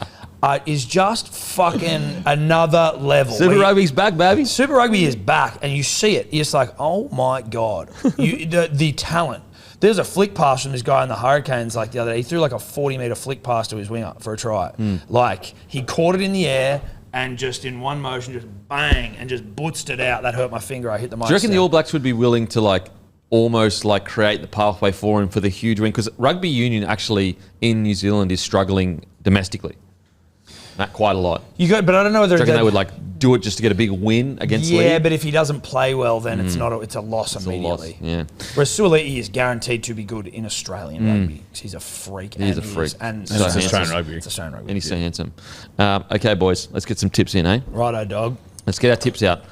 is just fucking another level. Super Rugby's back, baby. Super Rugby is back, and you see it. You're just like, oh my god, the talent. There's a flick pass from this guy in the Hurricanes like the other day. He threw like a 40-metre flick pass to his winger for a try. Like he caught it in the air and just in one motion, just bang, and just bootsed it out. That hurt my finger. I hit the mic. Do you reckon the All Blacks would be willing to like almost like create the pathway for him for the huge win? Because rugby union actually in New Zealand is struggling domestically. Not quite a lot. But I don't know whether Do you reckon they would like do it just to get a big win against Lee? Yeah, but if he doesn't play well, then it's a loss immediately. Yeah. Whereas Suoliti is guaranteed to be good in Australian rugby. He's a freak. He's a freak. And It's Australian rugby. It's Australian rugby. And he's so handsome. Okay, boys, let's get some tips in, eh? Righto, dog. Let's get our tips out.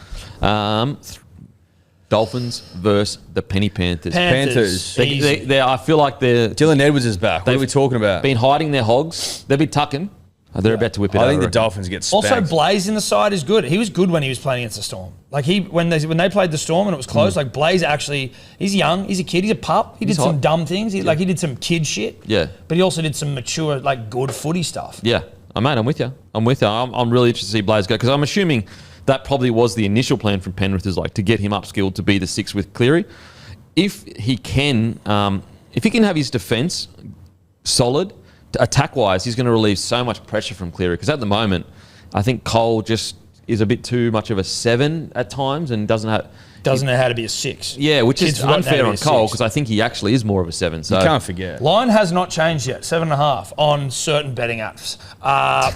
Dolphins versus the Penny Panthers. Panthers. I feel like they're Dylan Edwards is back. What are we talking about? been hiding their hogs. They've been tucking. They're about to whip it out. I think the Dolphins get spanked. Also, Blaze in the side is good. He was good when he was playing against the Storm. Like when they played the Storm and it was close. Like Blaze actually, he's young, he's a kid, he's a pup. He did some dumb things. He did some kid shit. Yeah. But he also did some mature, like good footy stuff. Yeah, mate, I'm with you. I'm really interested to see Blaze go because I'm assuming that probably was the initial plan from Penrith is like to get him upskilled to be the 6 with Cleary. If he can have his defence solid. Attack-wise, he's going to relieve so much pressure from Cleary because at the moment, I think Cole just is a bit too much of a 7 at times and doesn't know how to be a 6. Yeah, which Kids is forgotten how to unfair be on a Cole 6. because I think he actually is more of a 7. So You can't forget. Line has not changed yet, 7.5 on certain betting apps,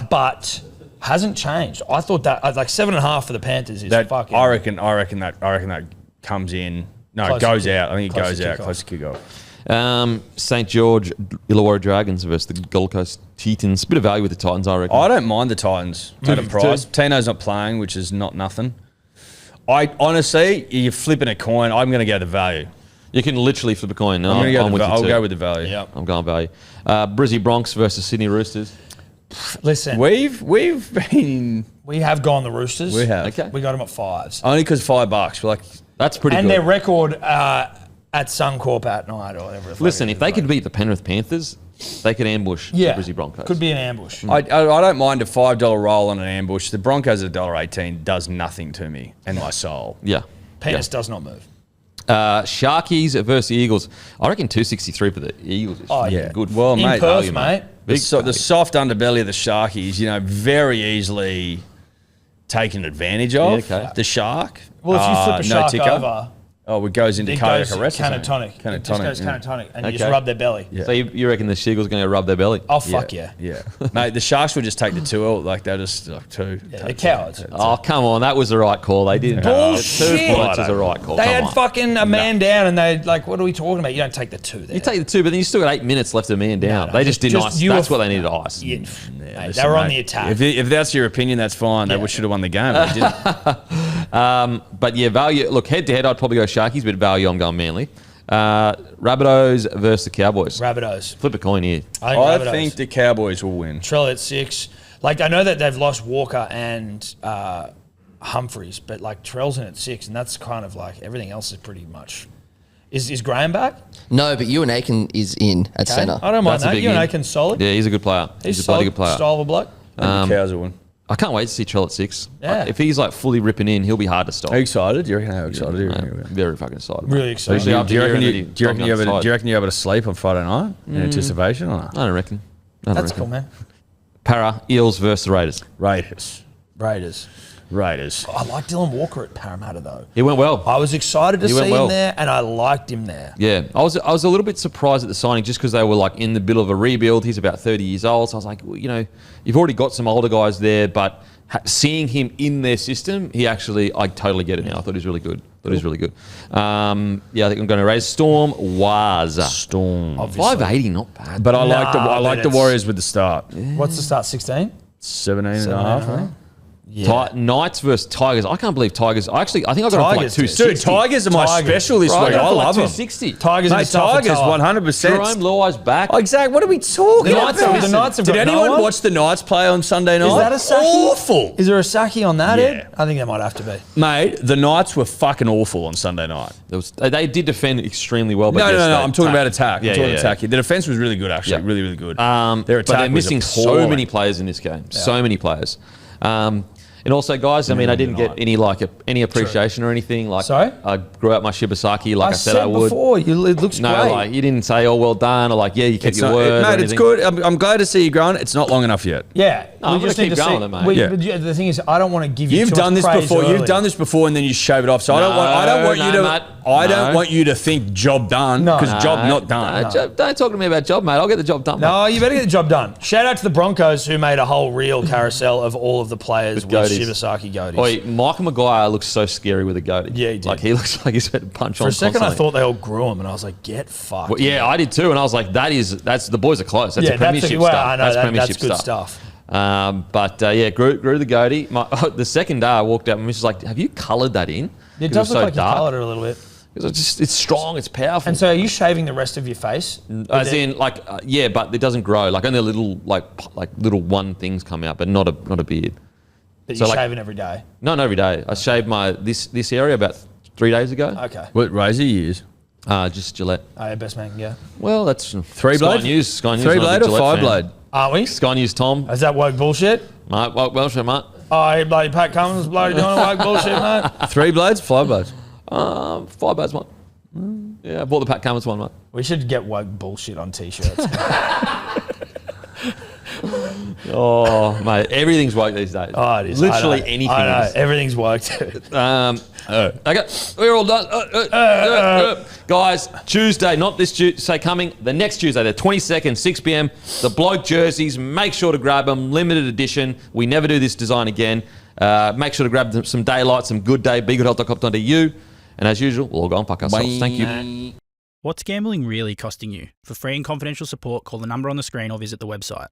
but hasn't changed. I thought that like 7.5 for the Panthers is fucking. I reckon that comes in. No, Close it goes to out. I think it close goes to out kickoff. close to kickoff. St. George Illawarra Dragons versus the Gold Coast Titans. Bit of value with the Titans, I reckon. I don't mind the Titans at a price. Tino's not playing, which is not nothing. I honestly, you're flipping a coin. I'm going to go the value. You can literally flip a coin. No, I'll go with the value. Yep. I'm going value. Brizzy Bronx versus Sydney Roosters. Listen, We've been. we have gone the Roosters. We have. Okay. We got them at 5s. Only because $5. We're like, That's pretty And good. their record at Suncorp at night or whatever. Listen, if they could beat the Penrith Panthers, they could ambush the Brizzy Broncos. Could be an ambush. I don't mind a $5 roll on an ambush. The Broncos at $1.18 does nothing to me and my soul. Yeah. Penis does not move. Sharkies versus the Eagles. I reckon 263 for the Eagles is good. Well, In mate, Perth, mate. the soft underbelly of the Sharkies, very easily taken advantage of. Yeah, okay. The Shark. Well, if you flip a no shark ticker. over, Oh, it goes into it cardiac goes arrest. canatonic. It just goes canatonic, and you just rub their belly. Yeah. So you reckon the Seagulls are going to rub their belly? Oh, fuck yeah. Yeah. Mate, the Sharks would just take the 2-0. Like, they're just like 2. Yeah, they're cowards. Oh, come on. That was the right call. They didn't. Bullshit. 2 points is the right call. They Come had on. fucking a man down, and they like, what are we talking about? You don't take the 2 there. You take the 2, but then you still got 8 minutes left of a man down. No, they just didn't ice. you That's were- what they needed to ice. Yeah, mate, Listen, they were on mate, the attack. If that's your opinion, that's fine. They should have won the game. They didn't. But yeah, value. Look, head to head, I'd probably go Sharkies, but value, I'm going Manly. Rabbitohs versus the Cowboys. Rabbitohs. Flip a coin here. I I think the Cowboys will win. Trell at 6. Like, I know that they've lost Walker and Humphreys, but like Trell's in at 6, and that's kind of like everything else is pretty much. Is Graham back? No, but Ewan Aiken is in at centre. I don't mind That's a that. big You and in. Aiken's solid. Yeah, he's a good player. He's a bloody good player. Style of a bloke. The Cows will win. I can't wait to see Trell at 6. Yeah. If he's like fully ripping in, he'll be hard to stop. Are you excited? Do you reckon how excited are you? Very fucking excited. Really excited. Especially after Do you reckon hearing you, that do you reckon he you got able to, offside. do you reckon you're able to sleep on Friday night in anticipation or not? I don't reckon. That's cool, man. Para, Eels versus the Raiders. Raiders. I like Dylan Walker at Parramatta, though. He went well. I was excited to He see went well. him there, and I liked him there. Yeah, I was a little bit surprised at the signing just because they were like in the middle of a rebuild. He's about 30 years old, so I was like, well, you've already got some older guys there, but seeing him in their system, I totally get it now. I thought he was really good. Yeah, I think I'm going to raise Storm. Storm. 580, not bad. But I Nah, like but the Warriors with the start. What's the start? 16? 17 and a half, I think. Yeah. Knights versus Tigers. I can't believe Tigers. I think I got them for like Tigers, 260. Dude, Tigers are my special this week. I love them. 260. Tigers Mate, Tigers, 100%. Jerome Luai's back. Exactly. What are we talking The Knights about? have- the Knights have Did got no anyone one? watch the Knights play on Sunday night? Is that a Saki? Awful. Is there a Saki on that, Yeah. Ed? I think there might have to be. Mate, the Knights were fucking awful on Sunday night. They did defend extremely well. But No, yes, they I'm talking about attacked. attack. I'm talking attack. The defense was really good, actually. Yeah. Really, really good. But Their attack they're missing was so appalling. many players in this game. So many players. And also, guys, I mean, I didn't get any appreciation or anything. Like, Sorry? I grew out my Shibasaki like I said I said would. before, it looks No, great. like you didn't say, "Oh, well done," or like, "Yeah, you kept It's your not, word." or mate, it's anything. good. I'm glad to see you growing. It's not long enough yet. Yeah, No, I'm gonna keep going, mate. But Yeah. the thing is, I don't want to give you You've too done much this praise before. early. You've done this before, and then you shave it off. So I don't want you to. Matt. I don't No. want you to think job done No. because job not done. Don't talk to me about job, mate. I'll get the job done. No, you better get the job done. Shout out to the Broncos who made a whole reel carousel of all of the players with goatees. Shibasaki goatees. Oi, Michael Maguire looks so scary with a goatee. Yeah, he did. Like he looks like he's had to punch For on. a second, constantly. I thought they all grew him, and I was like, "Get fucked." Well, yeah, I did too, and I was like, "That's the boys are close. That's a premiership stuff. I know That's that's premiership good stuff." stuff. Yeah, grew the goatee. The second day I walked up and was like, "Have you coloured that in?" It 'Cause does was look so like you dark. coloured it a little bit. It's strong. It's powerful. And so, are you shaving the rest of your face? As in, like, yeah, but it doesn't grow. Like only a little, like little one things come out, but not a beard. But so you're like- shaving every day. Not every day. I shaved my this area about 3 days ago. Okay. What razor you use? Just Gillette. Oh, yeah, best man, yeah. Well, that's Three Sky blade? News. Sky News. 3 not a blade big or Gillette 5 fan. blade? Aren't we? Sky News, Tom. Is that woke bullshit? Mate, well, sure, mate. Oh, you bloody Pat Cummins, bloody doing woke bullshit, mate. 3 blades, 5 blades. 5 blades, mate. Yeah, I bought the Pat Cummins one, mate. We should get woke bullshit on t-shirts. Oh, mate, everything's woke these days. Oh, it is. Literally I know. anything I know. is. Everything's woke, dude. Okay, we're all done. Guys, Tuesday, not this Tuesday coming, the next Tuesday, the 22nd, 6 p.m. The Bloke jerseys, make sure to grab them. Limited edition. We never do this design again. Make sure to grab some daylight, some good day, begoodhealth.com.au. And as usual, we'll all go and fuck ourselves. Thank you. What's gambling really costing you? For free and confidential support, call the number on the screen or visit the website.